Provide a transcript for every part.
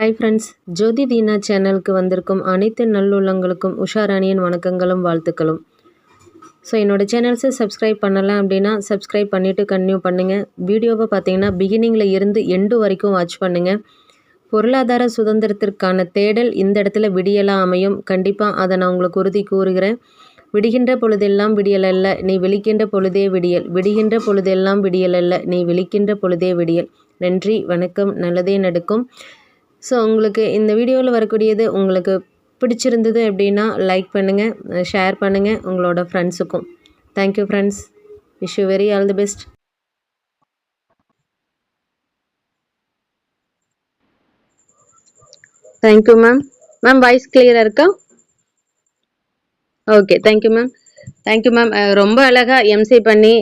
Hi friends, Jothi Deena சேனலுக்கு வந்திருக்கும் அனைத்து நல்லுள்ளங்களுக்கும் உஷாராணியின் வணக்கங்களும் வாழ்த்துக்களும். ஸோ என்னோடய சேனல்ஸை சப்ஸ்கிரைப் பண்ணலாம் அப்படின்னா சப்ஸ்கிரைப் பண்ணிவிட்டு கன்டினியூ பண்ணுங்கள். வீடியோவை பார்த்தீங்கன்னா பிகினிங்கில் இருந்து எண்டு வரைக்கும் வாட்ச் பண்ணுங்கள். பொருளாதார சுதந்திரத்திற்கான தேடல் இந்த இடத்துல விடியலாக அமையும். கண்டிப்பாக அதை நான் உங்களுக்கு உறுதி கூறுகிறேன். விடுகின்ற பொழுதெல்லாம் விடியல் அல்ல, நீ விழிக்கின்ற பொழுதே விடியல். விடுகின்ற பொழுதெல்லாம் விடியல் அல்ல, நீ விழிக்கின்ற பொழுதே விடியல். நன்றி, வணக்கம், நல்லதே நடக்கும். ஸோ உங்களுக்கு இந்த வீடியோவில் வரக்கூடியது உங்களுக்கு பிடிச்சிருந்தது அப்படின்னா லைக் பண்ணுங்கள், ஷேர் பண்ணுங்கள் உங்களோட ஃப்ரெண்ட்ஸுக்கும். Thank you friends, wish you very all the best. Thank you ma'am. Ma'am voice கிளியராக இருக்கா? Okay, thank you ma'am. Thank you ma'am. ரொம்ப அழகாக எம்சி பண்ணி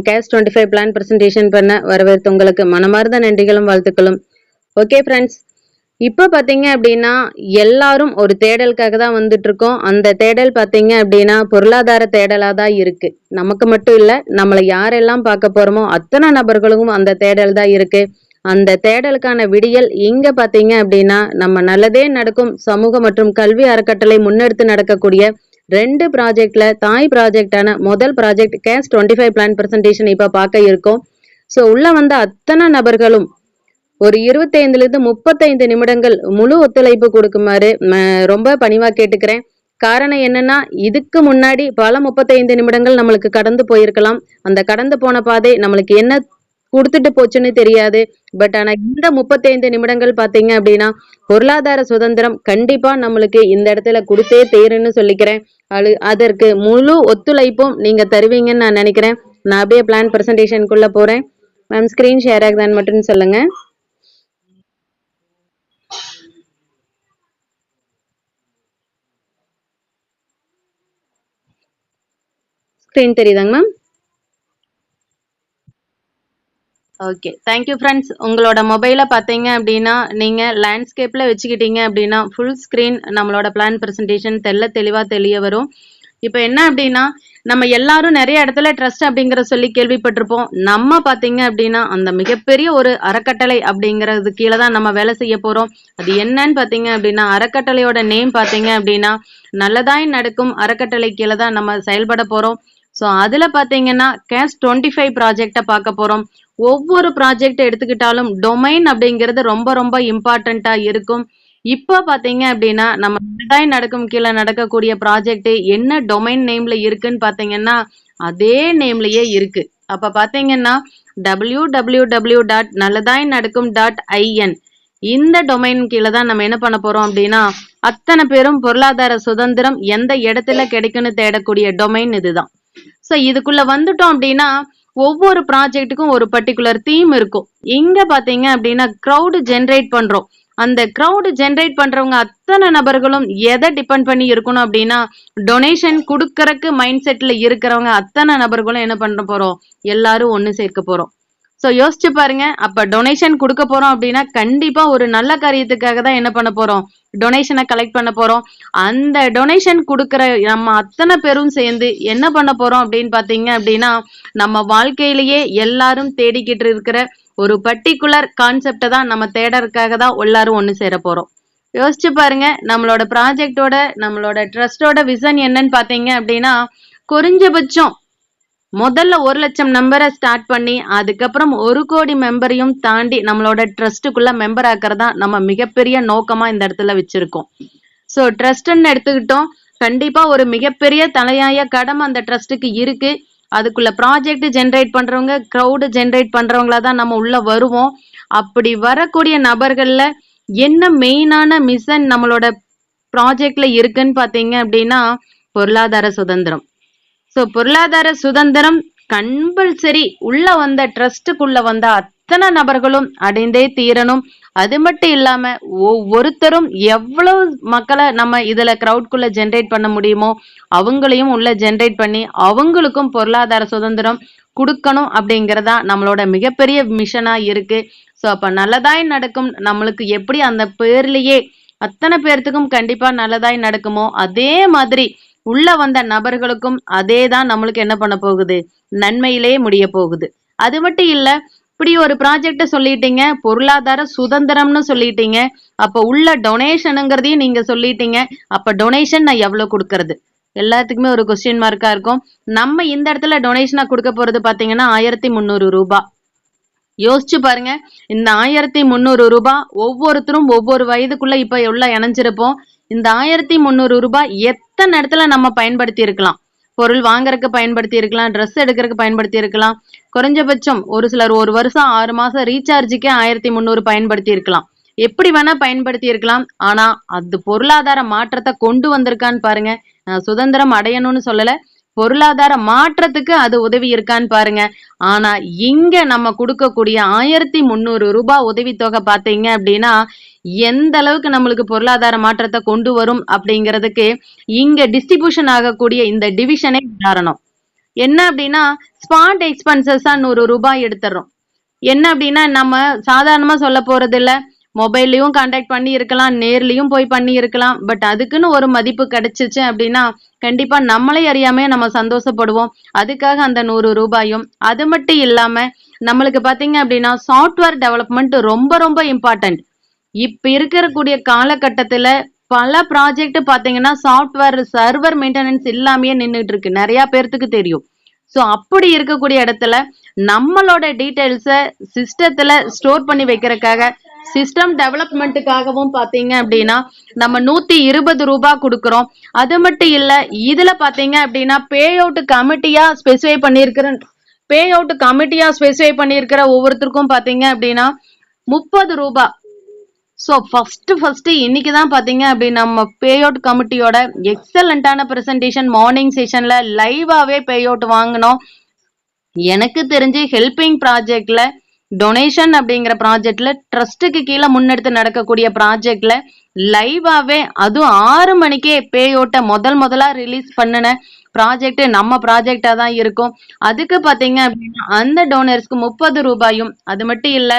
கேஷ் 25 பிளான் ப்ரெசன்டேஷன் பண்ண வரவேற்று உங்களுக்கு மனமார்ந்த நன்றிகளும் வாழ்த்துக்களும். ஓகே ஃப்ரெண்ட்ஸ், இப்போ பார்த்தீங்க அப்படின்னா எல்லாரும் ஒரு தேடலுக்காக தான் வந்துட்டு இருக்கோம். அந்த தேடல் பார்த்தீங்க அப்படின்னா பொருளாதார தேடலாக தான் இருக்கு. நமக்கு மட்டும் இல்லை, நம்மளை யாரெல்லாம் பார்க்க போறோமோ அத்தனை நபர்களுக்கும் அந்த தேடல் தான் இருக்கு. அந்த தேடலுக்கான விடியல் இங்க பார்த்தீங்க அப்படின்னா நம்ம நல்லதே நடக்கும் சமூக மற்றும் கல்வி அறக்கட்டளை முன்னெடுத்து நடக்கக்கூடிய 2 ப்ராஜெக்ட்ல தாய் ப்ராஜெக்டான முதல் ப்ராஜெக்ட் கேஷ் 25 பிளான் ப்ரெசன்டேஷன் இப்போ பார்க்க இருக்கோம். ஸோ உள்ள வந்த அத்தனை நபர்களும் ஒரு 25லிருந்து 35 நிமிடங்கள் முழு ஒத்துழைப்பு கொடுக்குமாறு ரொம்ப பணிவா கேட்டுக்கிறேன். காரணம் என்னன்னா, இதுக்கு முன்னாடி பல 35 நிமிடங்கள் நம்மளுக்கு கடந்து போயிருக்கலாம். அந்த கடந்து போன பாதை நம்மளுக்கு என்ன கொடுத்துட்டு போச்சுன்னு தெரியாது. பட் ஆனா இந்த 35 நிமிடங்கள் பாத்தீங்க அப்படின்னா பொருளாதார சுதந்திரம் கண்டிப்பா நம்மளுக்கு இந்த இடத்துல கொடுத்தே தேருன்னு சொல்லிக்கிறேன். அதற்கு முழு ஒத்துழைப்பும் நீங்க தருவீங்கன்னு நான் நினைக்கிறேன். நான் அப்படியே பிளான் பிரசன்டேஷனுக்குள்ள போறேன். மேம் ஸ்கிரீன் ஷேர் ஆகுதான்னு மட்டும் சொல்லுங்க. ஸ்கிரீன் தெரியுதாங்க மேம்? Okay, thank you friends. உங்களோட மொபைலை பார்த்தீங்க அப்படின்னா நீங்கள் லேண்ட்ஸ்கேப்பில் வச்சுக்கிட்டீங்க அப்படின்னா ஃபுல் ஸ்க்ரீன் நம்மளோட பிளான் ப்ரெசன்டேஷன் தெளிவாக தெரிய வரும். இப்போ என்ன அப்படின்னா, நம்ம எல்லாரும் நிறைய இடத்துல ட்ரஸ்ட் அப்படிங்கிற சொல்லி கேள்விப்பட்டிருப்போம். நம்ம பார்த்தீங்க அப்படின்னா அந்த மிகப்பெரிய ஒரு அறக்கட்டளை அப்படிங்கிறது கீழே தான் நம்ம வேலை செய்ய போகிறோம். அது என்னன்னு பார்த்தீங்க அப்படின்னா அறக்கட்டளையோட நேம் பார்த்தீங்க அப்படின்னா நல்லதாய் நடக்கும் அறக்கட்டளை கீழே தான் நம்ம செயல்பட போகிறோம். ஸோ அதில் பார்த்தீங்கன்னா கேஷ் 25 ப்ராஜெக்டை பார்க்க போகிறோம். ஒவ்வொரு ப்ராஜெக்ட் எடுத்துக்கிட்டாலும் டொமைன் அப்படிங்கிறது ரொம்ப ரொம்ப இம்பார்ட்டண்ட்டாக இருக்கும். இப்போ பார்த்தீங்க அப்படின்னா நம்ம நல்லதாய் நடக்கும் கீழே நடக்கக்கூடிய ப்ராஜெக்ட் என்ன டொமைன் நேம்ல இருக்குன்னு பார்த்தீங்கன்னா அதே நேம்லயே இருக்கு. அப்போ பார்த்தீங்கன்னா www.நல்லதாய்நடக்கும்.in இந்த டொமைன் கீழே தான் நம்ம என்ன பண்ண போறோம் அப்படின்னா அத்தனை பேரும் பொருளாதார சுதந்திரம் எந்த இடத்துல கிடைக்குன்னு தேடக்கூடிய டொமைன் இதுதான். ஸோ இதுக்குள்ள வந்துட்டோம் அப்படின்னா ஒவ்வொரு ப்ராஜெக்ட்டுக்கும் ஒரு பர்டிகுலர் தீம் இருக்கும். இங்க பாத்தீங்க அப்படின்னா க்ரௌடு ஜென்ரேட் பண்றோம். அந்த க்ரௌடு ஜென்ரேட் பண்றவங்க அத்தனை நபர்களும் எதை டிபெண்ட் பண்ணி இருக்கணும் அப்படின்னா டொனேஷன் கொடுக்கறக்கு மைண்ட் செட்ல இருக்கிறவங்க அத்தனை நபர்களும் என்ன பண்ண போறோம், எல்லாரும் ஒண்ணு சேர்க்க போறோம். ஸோ யோசிச்சு பாருங்க, அப்ப டொனேஷன் கொடுக்க போறோம் அப்படின்னா கண்டிப்பா ஒரு நல்ல காரியத்துக்காக தான் என்ன பண்ண போறோம், டொனேஷனை கலெக்ட் பண்ண போறோம். அந்த டொனேஷன் கொடுக்குற நம்ம அத்தனை பேரும் சேர்ந்து என்ன பண்ண போறோம் அப்படின்னு பாத்தீங்க அப்படின்னா நம்ம வாழ்க்கையிலேயே எல்லாரும் தேடிக்கிட்டு இருக்கிற ஒரு பர்டிகுலர் கான்செப்டை தான் நம்ம தேடறதுக்காக தான் எல்லாரும் ஒன்று சேர போறோம். யோசிச்சு பாருங்க, நம்மளோட ப்ராஜெக்டோட நம்மளோட ட்ரஸ்டோட விசன் என்னன்னு பாத்தீங்க அப்படின்னா குறைஞ்சபட்சம் முதல்ல 1 லட்சம் நம்பரை ஸ்டார்ட் பண்ணி அதுக்கப்புறம் 1 கோடி மெம்பரையும் தாண்டி நம்மளோட ட்ரஸ்ட்டுக்குள்ள மெம்பர் ஆக்கிறதா நம்ம மிகப்பெரிய நோக்கமா இந்த இடத்துல வச்சிருக்கோம். ஸோ ட்ரஸ்ட்ன்னு எடுத்துக்கிட்டோம், கண்டிப்பா ஒரு மிகப்பெரிய தலையாய கடமை அந்த ட்ரஸ்ட்டுக்கு இருக்கு. அதுக்குள்ள ப்ராஜெக்ட் ஜென்ரேட் பண்றவங்க க்ரௌடு ஜென்ரேட் பண்றவங்களா தான் நம்ம உள்ள வருவோம். அப்படி வரக்கூடிய நபர்கள்ல என்ன மெயினான மிஷன் நம்மளோட ப்ராஜெக்ட்ல இருக்குன்னு பாத்தீங்க அப்படின்னா பொருளாதார சுதந்திரம். ஸோ பொருளாதார சுதந்திரம் கம்பல்சரி உள்ள வந்த ட்ரஸ்ட்டுக்குள்ள வந்த அத்தனை நபர்களும் அடைந்தே தீரணும். அது மட்டும் இல்லாம ஒவ்வொருத்தரும் எவ்வளவு மக்களை நம்ம இதுல கிரவுட்குள்ள ஜென்ரேட் பண்ண முடியுமோ அவங்களையும் உள்ள ஜென்ரேட் பண்ணி அவங்களுக்கும் பொருளாதார சுதந்திரம் கொடுக்கணும் அப்படிங்கிறதா நம்மளோட மிகப்பெரிய மிஷனா இருக்கு. ஸோ அப்ப நல்லதாய் நடக்கும் நம்மளுக்கு எப்படி அந்த பேர்லயே அத்தனை பேர்த்துக்கும் கண்டிப்பா நல்லதாய் நடக்குமோ அதே மாதிரி உள்ள வந்த நபர்களுக்கும் அதே தான் நம்மளுக்கு என்ன பண்ண போகுது, நன்மையிலே முடிய போகுது. அது மட்டும் இல்ல, இப்படி ஒரு ப்ராஜெக்ட சொல்லிட்டீங்க, பொருளாதார சுதந்திரம்னு சொல்லிட்டீங்க, அப்ப உள்ள டொனேஷனுங்கிறதையும் நீங்க சொல்லிட்டீங்க. அப்ப டொனேஷன் நான் எவ்வளவு கொடுக்கறது? எல்லாத்துக்குமே ஒரு கொஸ்டின் மார்க்கா இருக்கும். நம்ம இந்த இடத்துல டொனேஷனா கொடுக்க போறது பாத்தீங்கன்னா 1300 ரூபாய். யோசிச்சு பாருங்க. இந்த 1300 ரூபாய் ஒவ்வொருத்தரும் ஒவ்வொரு வயதுக்குள்ள இப்ப உள்ள இணைஞ்சிருப்போம். இந்த 1300 ரூபாய் எத்தனை இடத்துல நம்ம பயன்படுத்தி இருக்கலாம்? பொருள் வாங்குறதுக்கு பயன்படுத்தி இருக்கலாம், ட்ரெஸ் எடுக்கிறதுக்கு பயன்படுத்தி இருக்கலாம். குறைஞ்சபட்சம் ஒரு சிலர் 1 வருஷம் 6 மாசம் ரீசார்ஜுக்கே 1300 பயன்படுத்தி இருக்கலாம். எப்படி வேணா பயன்படுத்தி இருக்கலாம். ஆனா அது பொருளாதார மாற்றத்தை கொண்டு வந்திருக்கான்னு பாருங்க. நான் சுதந்திரம் அடையணும்னு சொல்லல, பொருளாதார மாற்றத்துக்கு அது உதவி இருக்கான்னு பாருங்க. ஆனா இங்க நம்ம கொடுக்கக்கூடிய 1300 ரூபாய் உதவித்தொகை பாத்தீங்க அப்படின்னா எந்த அளவுக்கு நம்மளுக்கு பொருளாதார மாற்றத்தை கொண்டு வரும் அப்படிங்கிறதுக்கு இங்க டிஸ்ட்ரிபியூஷன் ஆகக்கூடிய இந்த டிவிஷனே காரணம். என்ன அப்படின்னா ஸ்பாட் எக்ஸ்பென்சஸா 100 ரூபாய் எடுத்துறோம். என்ன அப்படின்னா நம்ம சாதாரணமா சொல்ல போறது இல்ல, மொபைல்லையும் கான்டாக்ட் பண்ணி இருக்கலாம், நேர்லயும் போய் பண்ணி இருக்கலாம். பட் அதுக்குன்னு ஒரு மதிப்பு கிடைச்சிச்சு அப்படின்னா கண்டிப்பா நம்மளே அறியாமே நம்ம சந்தோஷப்படுவோம். அதுக்காக அந்த 100 ரூபாயும். அது மட்டும் இல்லாம நம்மளுக்கு பாத்தீங்க அப்படின்னா சாஃப்ட்வேர் டெவலப்மெண்ட் ரொம்ப ரொம்ப இம்பார்ட்டன்ட். இப்ப இருக்கக்கூடிய காலகட்டத்துல பல ப்ராஜெக்ட் பாத்தீங்கன்னா சாஃப்ட்வேர் சர்வர் மெயின்டெனன்ஸ் இல்லாமயே நின்றுட்டு இருக்கு, நிறைய பேர்த்துக்கு தெரியும். ஸோ அப்படி இருக்கக்கூடிய இடத்துல நம்மளோட டீட்டெயில்ஸை சிஸ்டத்துல ஸ்டோர் பண்ணி வைக்கிறதுக்காக சிஸ்டம் டெவலப்மெண்ட்டுக்காகவும் பாத்தீங்க அப்படின்னா நம்ம 120 ரூபாய் கொடுக்குறோம். அது மட்டும் இல்ல, இதுல பாத்தீங்க அப்படின்னா பே அவுட் கமிட்டியா ஸ்பெசிஃபை பண்ணியிருக்கிற ஒவ்வொருத்தருக்கும் பாத்தீங்க அப்படின்னா 30 ரூபாய். ஸோ ஃபர்ஸ்ட் இன்னைக்கு தான் பாத்தீங்க அப்படின்னா நம்ம பே அவுட் கமிட்டியோட எக்ஸலண்டான பிரசன்டேஷன் மார்னிங் செஷன்ல லைவாவே பே அவுட் வாங்கினோம். எனக்கு தெரிஞ்சு ஹெல்பிங் ப்ராஜெக்ட்ல டொனேஷன் அப்படிங்கிற ப்ராஜெக்ட்ல ட்ரஸ்ட்டுக்கு கீழே முன்னெடுத்து நடக்கக்கூடிய ப்ராஜெக்ட்ல லைவாவே அதுவும் 6 மணிக்கே பே அவுட்டை முதலா ரிலீஸ் பண்ணின ப்ராஜெக்ட் நம்ம ப்ராஜெக்டா தான் இருக்கும். அதுக்கு பாத்தீங்க அப்படின்னா அந்த டோனர்ஸ்க்கு 30 ரூபாயும், அது மட்டும் இல்ல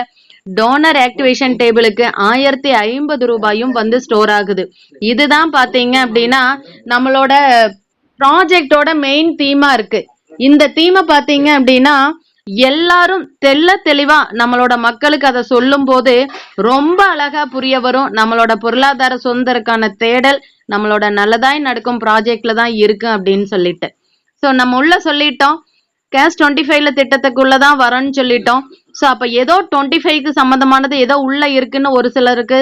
டோனர் ஆக்டிவேஷன் டேபிளுக்கு 1050 ரூபாயும் வந்து ஸ்டோர் ஆகுது. இதுதான் பாத்தீங்க அப்படின்னா நம்மளோட ப்ராஜெக்டோட மெயின் தீமா இருக்கு. இந்த தீமை பாத்தீங்க அப்படின்னா எல்லாரும் தெளிவா நம்மளோட மக்களுக்கு அதை சொல்லும் போது ரொம்ப அழகா புரிய வரும். நம்மளோட பொருளாதார சுதந்திரக்கான தேடல் நம்மளோட நல்லதாய் நடக்கும் ப்ராஜெக்ட்ல தான் இருக்கு அப்படின்னு சொல்லிட்டு. ஸோ நம்ம உள்ள சொல்லிட்டோம் கேஸ் 25ல திட்டத்துக்குள்ளதான் வரோன்னு சொல்லிட்டோம். ஸோ அப்ப ஏதோ 25க்கு சம்பந்தமானது ஏதோ உள்ள இருக்குன்னு ஒரு சிலருக்கு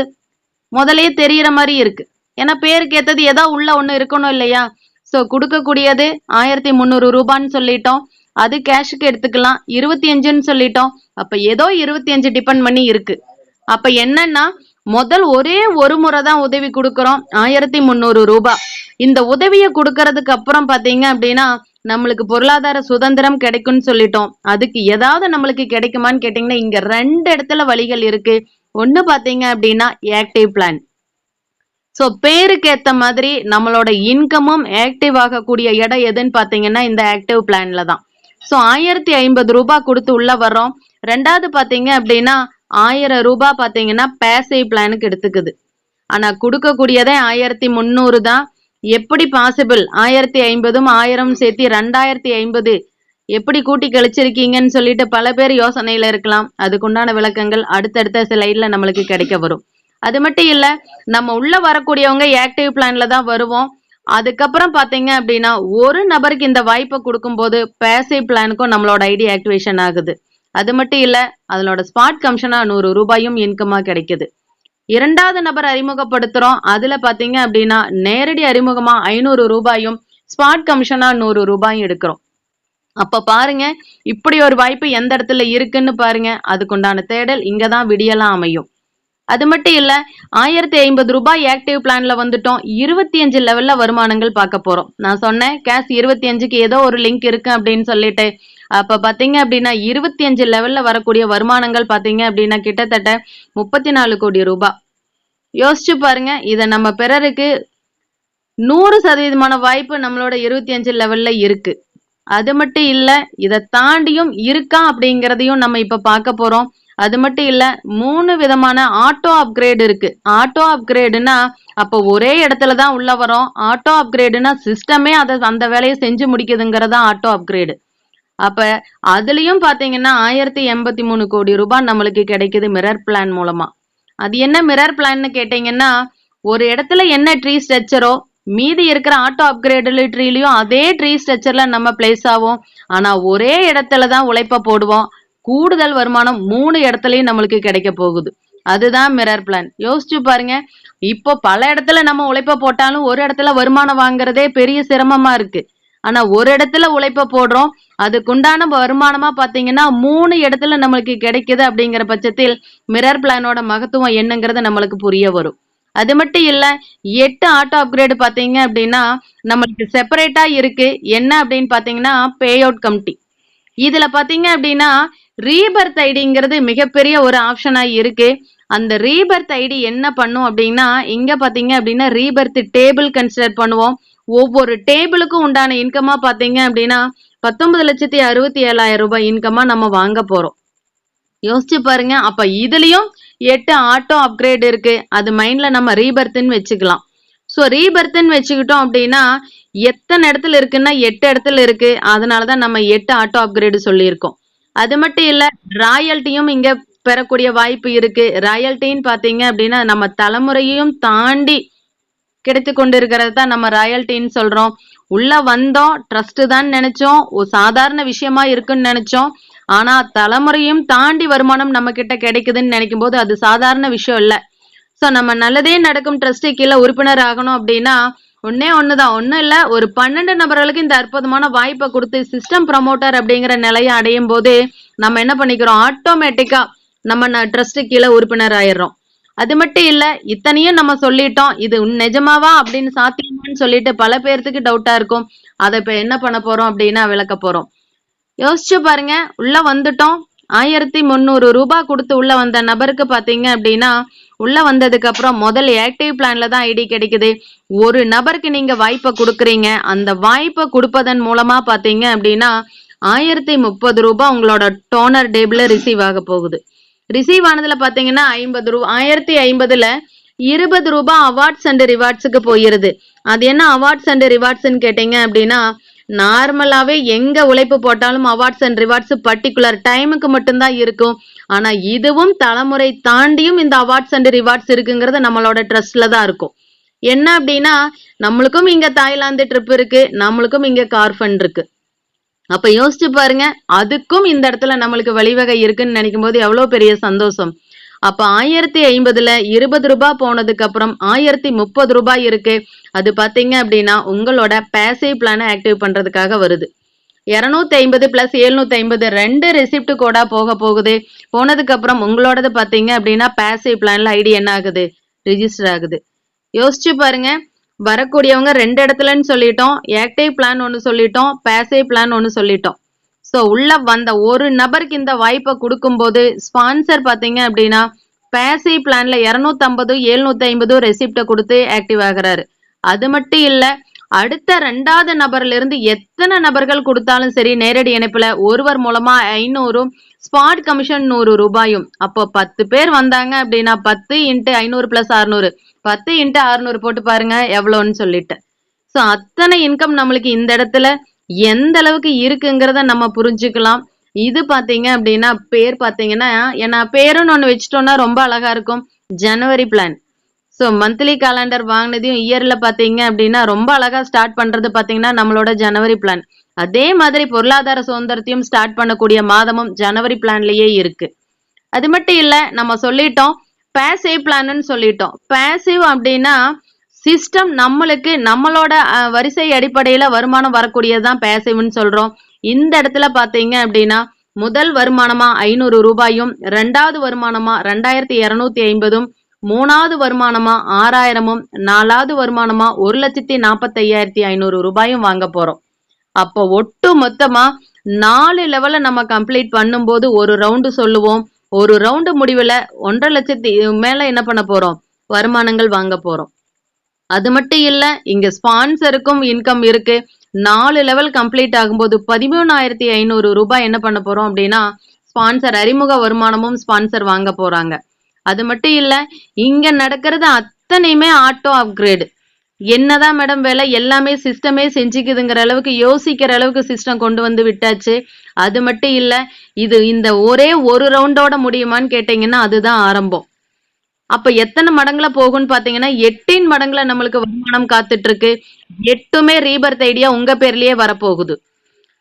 முதலே தெரியற மாதிரி இருக்கு. ஏன்னா பேருக்கு ஏத்தது ஏதோ உள்ள ஒண்ணு இருக்கணும் இல்லையா? ஸோ கொடுக்கக்கூடியது 1300 ரூபான்னு சொல்லிட்டோம். அது கேஷுக்கு எடுத்துக்கலாம். 25ன்னு சொல்லிட்டோம். அப்ப ஏதோ 25 டிபெண்ட் பண்ணி இருக்கு. அப்ப என்னன்னா ஒரே ஒரு முறை தான் உதவி கொடுக்கறோம், 1300 ரூபாய். இந்த உதவியை கொடுக்கறதுக்கு அப்புறம் பாத்தீங்க அப்படின்னா நம்மளுக்கு பொருளாதார சுதந்திரம் கிடைக்கும்னு சொல்லிட்டோம். அதுக்கு ஏதாவது நம்மளுக்கு கிடைக்குமான்னு கேட்டீங்கன்னா இங்க 2 இடத்துல வழிகள் இருக்கு. ஒண்ணு பாத்தீங்க அப்படின்னா ஆக்டிவ் பிளான். ஸோ பேருக்கு ஏத்த மாதிரி நம்மளோட இன்கமும் ஆக்டிவ் ஆகக்கூடிய இடம் எதுன்னு பாத்தீங்கன்னா இந்த ஆக்டிவ் பிளான்ல தான். ஸோ 1050 ரூபாய் கொடுத்து உள்ள வர்றோம். 2வது பாத்தீங்க அப்படின்னா 1000 ரூபாய் பாத்தீங்கன்னா பேசிவ் பிளானுக்கு எடுத்துக்குது. ஆனா கொடுக்கக்கூடியதே 1300 தான். எப்படி பாசிபிள்? 1050ம் 1000 சேர்த்து 2050 எப்படி கூட்டி கழிச்சிருக்கீங்கன்னு சொல்லிட்டு பல பேர் யோசனையில இருக்கலாம். அதுக்குண்டான விளக்கங்கள் அடுத்தடுத்த ஸ்லைட்ல நம்மளுக்கு கிடைக்க வரும். அது மட்டும் இல்ல, நம்ம உள்ள வரக்கூடியவங்க ஆக்டிவ் பிளான்ல தான் வருவோம். அதுக்கப்புறம் பாத்தீங்க அப்படின்னா ஒரு நபருக்கு இந்த வாய்ப்பை கொடுக்கும்போது பேசிவ் பிளானுக்கும் நம்மளோட ஐடி ஆக்டிவேஷன் ஆகுது. அது மட்டும் இல்ல, அதனோட ஸ்பாட் கமிஷனா 100 ரூபாயும் இன்கமா கிடைக்குது. 2வது நபர் அறிமுகப்படுத்துறோம். அதுல பாத்தீங்க அப்படின்னா நேரடி அறிமுகமா 500 ரூபாயும் ஸ்பாட் கமிஷனா 100 ரூபாயும் எடுக்கிறோம். அப்ப பாருங்க இப்படி ஒரு வாய்ப்பு எந்த இடத்துல இருக்குன்னு பாருங்க. அதுக்குண்டான தேடல் இங்கதான் விடியலாம் அமையும். அது மட்டும் இல்ல, 1050 ரூபாய் ஆக்டிவ் பிளான்ல வந்துட்டோம். 25 லெவல்ல வருமானங்கள் பார்க்க போறோம். நான் சொன்னேன் கேஸ் 25க்கு ஏதோ ஒரு லிங்க் இருக்கு அப்படின்னு சொல்லிட்டு. அப்ப பாத்தீங்க அப்படின்னா 25 லெவல்ல வரக்கூடிய வருமானங்கள் பாத்தீங்க அப்படின்னா கிட்டத்தட்ட 34 கோடி ரூபாய். யோசிச்சு பாருங்க. இத நம்ம பெறருக்கு 100% வாய்ப்பு நம்மளோட 25 லெவல்ல இருக்கு. அது மட்டும் இல்ல, இதை தாண்டியும் இருக்கா அப்படிங்கிறதையும் நம்ம இப்ப பார்க்க போறோம். அது மட்டும் இல்ல, 3 விதமான ஆட்டோ அப்கிரேட் இருக்கு. ஆட்டோ அப்கிரேடுனா அப்போ ஒரே இடத்துல தான் உள்ள வரோம். ஆட்டோ அப்கிரேடுனா சிஸ்டமே அந்த வேலையை செஞ்சு முடிக்குதுங்கிறதா ஆட்டோ அப்கிரேடு. அப்ப அதுலயும் பாத்தீங்கன்னா 1083 கோடி ரூபாய் நம்மளுக்கு கிடைக்குது மிரர் பிளான் மூலமா. அது என்ன மிரர் பிளான்னு கேட்டீங்கன்னா, ஒரு இடத்துல என்ன ட்ரீ ஸ்ட்ரக்சரோ மீதி இருக்கிற ஆட்டோ அப்கிரேடட் ட்ரீலயும் அதே ட்ரீ ஸ்ட்ரக்சர்ல நம்ம பிளேஸ் ஆகும். ஆனா ஒரே இடத்துல தான் உழைப்ப போடுவோம். கூடுதல் வருமானம் 3 இடத்துலயும் நம்மளுக்கு கிடைக்க போகுது. அதுதான் மிரர் பிளான். யோசிச்சு பாருங்க. இப்போ பல இடத்துல நம்ம உழைப்ப போட்டாலும் ஒரு இடத்துல வருமானம் வாங்குறதே பெரிய சிரமமா இருக்கு. ஆனா ஒரு இடத்துல உழைப்ப போடுறோம். அதுக்குண்டான வருமானமா பாத்தீங்கன்னா 3 இடத்துல நம்மளுக்கு கிடைக்குது அப்படிங்கிற பட்சத்தில் மிரர் பிளானோட மகத்துவம் என்னங்கிறது நம்மளுக்கு புரிய வரும். அது மட்டும் இல்ல 8 ஆட்டோ அப்கிரேடு பாத்தீங்க அப்படின்னா நம்மளுக்கு செப்பரேட்டா இருக்கு. என்ன அப்படின்னு பாத்தீங்கன்னா பே அவுட் கமிட்டி. இதுல பாத்தீங்க அப்படின்னா ரீபர்த் ஐடிங்கிறது மிகப்பெரிய ஒரு ஆப்ஷனா இருக்கு. அந்த ரீபர்த் ஐடி என்ன பண்ணும் அப்படின்னா இங்க பாத்தீங்க அப்படின்னா ரீபர்த் டேபிள் கன்சிடர் பண்ணுவோம். ஒவ்வொரு டேபிளுக்கும் உண்டான இன்கமா பாத்தீங்க அப்படின்னா 19,67,000 ரூபாய் இன்கமா நம்ம வாங்க போறோம். யோசிச்சு பாருங்க. அப்ப இதுலயும் 8 ஆட்டோ அப்கிரேட் இருக்கு. அது மைண்ட்ல நம்ம ரீபர்த்ன்னு வச்சுக்கலாம். ஸோ ரீபர்த்ன்னு வச்சுக்கிட்டோம் அப்படின்னா எத்தனை இடத்துல இருக்குன்னா 8 இடத்துல இருக்கு. அதனாலதான் நம்ம 8 ஆட்டோ அப்கிரேடு சொல்லியிருக்கோம். அது மட்டும் இல்ல ராயல்ட்டியும் இங்க பெறக்கூடிய வாய்ப்பு இருக்கு. ராயல்ட்டின்னு பாத்தீங்க அப்படின்னா நம்ம தலைமுறையையும் தாண்டி கிடைத்து கொண்டிருக்கிறது தான் நம்ம ராயல்ட்டின்னு சொல்றோம். உள்ள வந்தோம் ட்ரஸ்ட் தான் நினைச்சோம், ஒரு சாதாரண விஷயமா இருக்குன்னு நினைச்சோம். ஆனா தலைமுறையும் தாண்டி வருமானம் நம்ம கிட்ட கிடைக்குதுன்னு நினைக்கும் போது அது சாதாரண விஷயம் இல்ல. சோ நம்ம நல்லதே நடக்கும் ட்ரஸ்ட் கீழே உறுப்பினர் ஆகணும் அப்படின்னா ஒண்ணுதான், ஒண்ணும் இல்ல, ஒரு 12 நபர்களுக்கு இந்த அற்புதமான வாய்ப்பை கொடுத்து சிஸ்டம் ப்ரமோட்டர் அப்படிங்கிற நிலையை அடையும் போது நம்ம என்ன பண்ணிக்கிறோம், ஆட்டோமேட்டிக்கா நம்ம ட்ரஸ்ட் கீழே உறுப்பினர் ஆயிடுறோம். அது மட்டும் இல்ல, இத்தனையும் நம்ம சொல்லிட்டோம், இது நிஜமாவா அப்படின்னு சாத்தியமான்னு சொல்லிட்டு பல பேர்த்துக்கு டவுட்டா இருக்கும். அதை இப்ப என்ன பண்ண போறோம் அப்படின்னா விளக்க போறோம். யோசிச்சு பாருங்க. உள்ள வந்துட்டோம். 1300 ரூபாய் கொடுத்து உள்ள வந்த நபருக்கு பாத்தீங்க அப்படின்னா உள்ள வந்ததுக்கு அப்புறம் முதல் ஆக்டிவ் பிளான்ல தான் ஐடி கிடைக்குது. ஒரு நபருக்கு நீங்க வாய்ப்பை கொடுக்குறீங்க. அந்த வாய்ப்பை கொடுப்பதன் மூலமா பாத்தீங்க அப்படின்னா 1030 ரூபாய் உங்களோட டோனர் டேபிள்ல ரிசீவ் ஆக போகுது. ரிசீவ் ஆனதுல பாத்தீங்கன்னா 50 ரூபாய் 1050ல 20 ரூபாய் அவார்ட்ஸ் அண்ட் ரிவார்ட்ஸுக்கு போயிருது. அது என்ன அவார்ட்ஸ் அண்ட் ரிவார்ட்ஸ்ன்னு கேட்டீங்க அப்படின்னா நார்மலாவே எங்க உழைப்பு போட்டாலும் அவார்ட்ஸ் அண்ட் ரிவார்ட்ஸ் பர்டிகுலர் டைமுக்கு மட்டும்தான் இருக்கும். ஆனா இதுவும் தலைமுறை தாண்டியும் இந்த அவார்ட்ஸ் அண்ட் ரிவார்ட்ஸ் இருக்குங்கிறது நம்மளோட ட்ரஸ்ட்ல தான் இருக்கும். என்ன அப்படின்னா நம்மளுக்கும் இங்க தாய்லாந்து ட்ரிப் இருக்கு, நம்மளுக்கும் இங்க கார் ஃபண்ட் இருக்கு. அப்ப யோசிச்சு பாருங்க, அதுக்கும் இந்த இடத்துல நம்மளுக்கு வழிவகை இருக்குன்னு நினைக்கும் போது எவ்வளவு பெரிய சந்தோஷம். அப்ப 1050ல 20 ரூபாய் போனதுக்கு அப்புறம் 1030 ரூபாய் இருக்கு. அது பாத்தீங்க அப்படின்னா உங்களோட பேசிவ் பிளானை ஆக்டிவ் பண்றதுக்காக வருது. 250 பிளஸ் 750 2 ரெசிப்ட் கோடா போக போகுது. போனதுக்கு அப்புறம் உங்களோடது பாத்தீங்க அப்படின்னா பேசிவ் பிளான்ல ஐடி என்ன ஆகுது, ரிஜிஸ்டர் ஆகுது. யோசிச்சு பாருங்க. வரக்கூடியவங்க 2 இடத்துலன்னு சொல்லிட்டோம், ஆக்டிவ் பிளான் ஒன்னு சொல்லிட்டோம், பேசிவ் பிளான் ஒன்னு சொல்லிட்டோம். ஸோ உள்ள வந்த ஒரு நபருக்கு இந்த வாய்ப்பை கொடுக்கும்போது ஸ்பான்சர் பாத்தீங்க அப்படின்னா பேசிவ் பிளான்ல 250 750 ரெசிப்டை கொடுத்து ஆக்டிவ் ஆகுறாரு. அது மட்டும் இல்ல, அடுத்த 2வது நபர்ல இருந்து எத்தனை நபர்கள் கொடுத்தாலும் சரி நேரடி இணைப்புல ஒருவர் மூலமா 500 ஸ்பாட் கமிஷன் 100 ரூபாயும். அப்போ 10 பேர் வந்தாங்க அப்படின்னா 10 × 500 + 600 10 × 600 போட்டு பாருங்க எவ்வளோன்னு சொல்லிட்டு. ஸோ அத்தனை இன்கம் நம்மளுக்கு இந்த இடத்துல எந்த அளவுக்கு இருக்குங்கிறத நம்ம புரிஞ்சுக்கலாம். இது பாத்தீங்க அப்படின்னா பேர் பாத்தீங்கன்னா ஏன்னா பேருன்னு ஒண்ணு வச்சுட்டோம்னா ரொம்ப அழகா இருக்கும். ஜனவரி பிளான். ஸோ மந்த்லி காலண்டர் வாங்கினதையும் இயர்ல பாத்தீங்க அப்படின்னா ரொம்ப அழகா ஸ்டார்ட் பண்றது பாத்தீங்கன்னா நம்மளோட ஜனவரி பிளான். அதே மாதிரி பொருளாதார சுதந்திரத்தையும் ஸ்டார்ட் பண்ணக்கூடிய மாதமும் ஜனவரி பிளான்லயே இருக்கு. அது மட்டும் இல்ல, நம்ம சொல்லிட்டோம் பேசிவ் பிளான்னு சொல்லிட்டோம். பேசிவ் அப்படின்னா சிஸ்டம் நம்மளுக்கு நம்மளோட வரிசை அடிப்படையில வருமானம் வரக்கூடியதுதான் பேசிவ்னு சொல்றோம். இந்த இடத்துல பாத்தீங்க அப்படின்னா முதல் வருமானமா 500 ரூபாயும், 2வது வருமானமா 2250, 3வது வருமானமா 6000, 4வது வருமானமா 1,45,500 ரூபாயும் வாங்க போறோம். அப்போ ஒட்டு மொத்தமா 4 லெவல்ல நம்ம கம்ப்ளீட் பண்ணும்போது ஒரு ரவுண்டு சொல்லுவோம். ஒரு ரவுண்டு முடிவுல 1,50,000 மேல என்ன பண்ண போறோம், வருமானங்கள் வாங்க போறோம். அது மட்டும் இல்ல, இங்க ஸ்பான்சருக்கும் இன்கம் இருக்கு. 4 லெவல் கம்ப்ளீட் ஆகும்போது 13,500 ரூபாய் என்ன பண்ண போறோம் அப்படின்னா ஸ்பான்சர் அறிமுக வருமானமும் ஸ்பான்சர் வாங்க போறாங்க. அது மட்டும் இல்ல, இங்க நடக்கிறது அத்தனையுமே ஆட்டோ அப்கிரேடு. என்னதான் மேடம் வேலை, எல்லாமே சிஸ்டமே செஞ்சுக்குதுங்கிற அளவுக்கு யோசிக்கிற அளவுக்கு சிஸ்டம் கொண்டு வந்து விட்டாச்சு. அது மட்டும் இல்ல, இந்த ஒரே ஒரு ரவுண்டோட முடியுமான்னு கேட்டீங்கன்னா அதுதான் ஆரம்பம். அப்ப எத்தனை மடங்குல போகும்னு பாத்தீங்கன்னா 8 மடங்குல நம்மளுக்கு வருமானம் காத்துட்டு இருக்கு. 8மே ரீபர்த் ஐடியா உங்க பேர்லயே வரப்போகுது.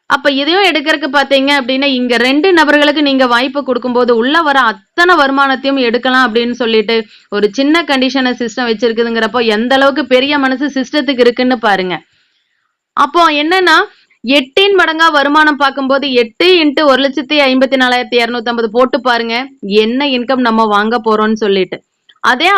அப்ப இதையும் எடுக்கறதுக்கு பாத்தீங்க அப்படின்னா இங்க 2 நபர்களுக்கு நீங்க வாய்ப்பு கொடுக்கும்போது உள்ள வர அத்தனை வருமானத்தையும் எடுக்கலாம் அப்படின்னு சொல்லிட்டு ஒரு சின்ன கண்டிஷனை சிஸ்டம் வச்சிருக்குதுங்கிறப்போ எந்த அளவுக்கு பெரிய மனசு சிஸ்டத்துக்கு இருக்குன்னு பாருங்க. அப்போ என்னன்னா 8 மடங்கா வருமானம் பார்க்கும்போது 8 × 1,54,250 போட்டு பாருங்க என்ன இன்கம் நம்ம வாங்க போறோம்னு சொல்லிட்டு.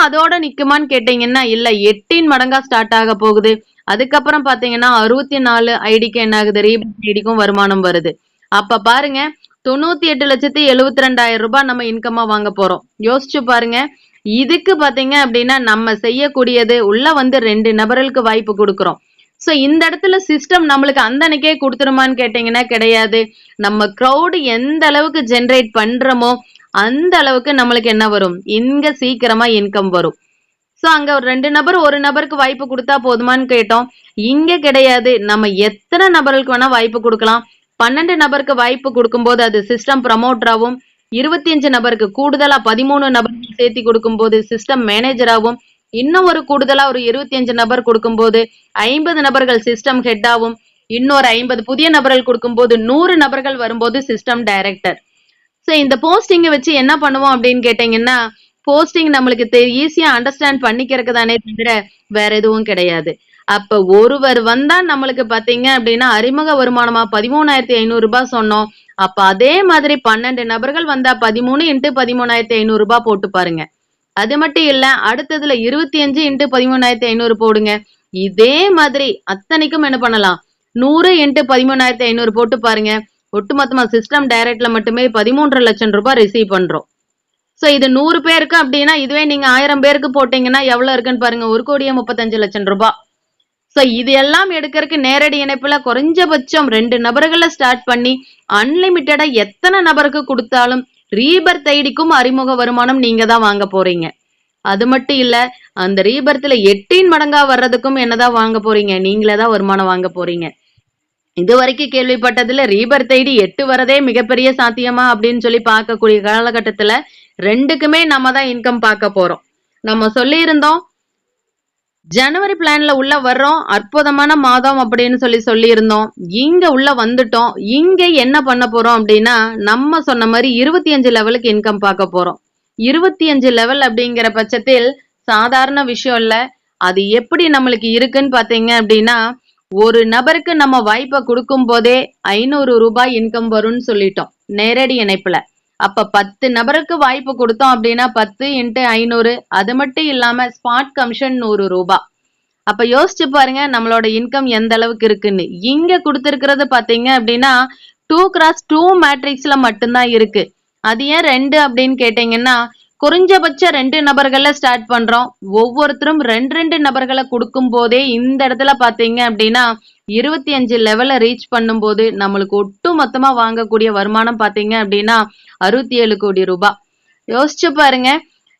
அதோட நிக்குமான்னு கேட்டீங்கன்னா இல்ல, 8 மடங்கா ஸ்டார்ட் ஆக போகுது. அதுக்கப்புறம் பாத்தீங்கன்னா 64 ஐடிக்கு என்ன ஆகுது, ரீபேட் ஐடிக்கும் வருமானம் வருது. அப்ப பாருங்க 98,72,200 ரூபாய் நம்ம இன்கமா வாங்க போறோம். யோசிச்சு பாருங்க. இதுக்கு பாத்தீங்க அப்படின்னா நம்ம செய்யக்கூடியது உள்ள வந்து 2 நபர்களுக்கு வாய்ப்பு கொடுக்குறோம். சோ இந்த இடத்துல சிஸ்டம் நம்மளுக்கு அந்த அன்னைக்கே கொடுத்துருமான்னு கேட்டீங்கன்னா கிடையாது. நம்ம க்ரௌடு எந்த அளவுக்கு ஜென்ரேட் பண்றோமோ அந்த அளவுக்கு நம்மளுக்கு என்ன வரும், இங்க சீக்கிரமா இன்கம் வரும். சோ அங்க ஒரு 2 நபர் ஒரு நபருக்கு வாய்ப்பு கொடுத்தா போதுமான்னு கேட்டோம். இங்க கிடையாது, நம்ம எத்தனை நபர்களுக்கு வேணா வாய்ப்பு கொடுக்கலாம். 12 நபருக்கு வாய்ப்பு கொடுக்கும்போது அது சிஸ்டம் ப்ரமோட்டராகவும், 25 நபருக்கு கூடுதலா 13 நபர்கள் சேர்த்தி கொடுக்கும்போது சிஸ்டம் மேனேஜராகவும், இன்னும் ஒரு கூடுதலா ஒரு 25 நபர் கொடுக்கும்போது 50 நபர்கள் சிஸ்டம் ஹெட்டாவும், இன்னொரு 50 புதிய நபர்கள் கொடுக்கும்போது 100 நபர்கள் வரும்போது சிஸ்டம் டைரக்டர். சோ இந்த போஸ்டிங்கை வச்சு என்ன பண்ணுவோம் அப்படின்னு கேட்டீங்கன்னா, போஸ்டிங் நம்மளுக்கு ஈஸியா அண்டர்ஸ்டாண்ட் பண்ணிக்கிறதுக்கு தானே தவிர வேற எதுவும் கிடையாது. அப்ப ஒருவர் வந்தா நம்மளுக்கு பாத்தீங்க அப்படின்னா அறிமுக வருமானமா 13,500 ரூபாய் சொன்னோம். அப்ப அதே மாதிரி 12 நபர்கள் வந்தா 13 × 13,500 ரூபாய் போட்டு பாருங்க. அது மட்டும் இல்ல, அடுத்ததுல 25 × 13,500 போடுங்க. இதே மாதிரி அத்தனைக்கும் என்ன பண்ணலாம், 100 × 13,500 போட்டு பாருங்க. ஒட்டுமொத்தமா சிஸ்டம் டைரக்ட்ல மட்டுமே 13 லட்சம் ரூபாய் ரிசீவ் பண்றோம். சோ இது 100 பேருக்கு அப்படின்னா இதுவே நீங்க 1000 பேருக்கு போட்டீங்கன்னா எவ்வளவு இருக்குன்னு பாருங்க, 1,35 லட்சம் ரூபாய். சோ இது எல்லாம் எடுக்கிறதுக்கு நேரடி இணைப்புல குறைஞ்சபட்சம் 2 நபர்களை ஸ்டார்ட் பண்ணி அன்லிமிட்டடா எத்தனை நபருக்கு கொடுத்தாலும் ரீபர்த் ஐடிக்கும் அறிமுக வருமானம் நீங்க தான் வாங்க போறீங்க. அது மட்டும் இல்ல, அந்த ரீபர்த்ல 8 மடங்கா வர்றதுக்கும் என்னதான் வாங்க போறீங்க, நீங்களே தான் வருமானம் வாங்க போறீங்க. இது வரைக்கும் கேள்விப்பட்டதுல ரீபர்த் ஐடி 8 வரதே மிகப்பெரிய சாத்தியமா அப்படின்னு சொல்லி பார்க்கக்கூடிய காலகட்டத்துல 2க்குமே நம்ம தான் இன்கம் பார்க்க போறோம். நம்ம சொல்லி இருந்தோம் ஜனவரி பிளான்ல உள்ள வர்றோம், அற்புதமான மாதம் அப்படின்னு சொல்லி இருந்தோம். இங்க உள்ள வந்துட்டோம். இங்க என்ன பண்ண போறோம் அப்படின்னா நம்ம சொன்ன மாதிரி 25 லெவலுக்கு இன்கம் பார்க்க போறோம். 25 லெவல் அப்படிங்கிற பட்சத்தில் சாதாரண விஷயம் இல்ல. அது எப்படி நம்மளுக்கு இருக்குன்னு பாத்தீங்க அப்படின்னா, ஒரு நபருக்கு நம்ம வாய்ப்பை கொடுக்கும் போதே 500 ரூபாய் இன்கம் வரும்னு சொல்லிட்டோம் நேரடி இணைப்புல. அப்ப 10 நபருக்கு வாய்ப்பு கொடுத்தோம் அப்படின்னா 10 × 500, அது மட்டும் இல்லாம ஸ்பாட் கமிஷன் 100 ரூபாய். அப்ப யோசிச்சு பாருங்க நம்மளோட இன்கம் எந்த அளவுக்கு இருக்குன்னு. இங்க கொடுத்திருக்கிறது பாத்தீங்க அப்படின்னா 2x2 மேட்ரிக்ஸ்ல மட்டும்தான் இருக்கு. அது ஏன் 2 அப்படின்னு கேட்டீங்கன்னா, குறைஞ்சபட்ச 2 நபர்கள்ல ஸ்டார்ட் பண்றோம். ஒவ்வொருத்தரும் 2 நபர்களை கொடுக்கும் போதே இந்த இடத்துல பாத்தீங்க அப்படின்னா 25 லெவல ரீச் பண்ணும்போது நம்மளுக்கு ஒட்டு மொத்தமா வாங்கக்கூடிய வருமானம் பாத்தீங்க அப்படின்னா 67 கோடி ரூபாய். யோசிச்சு பாருங்க.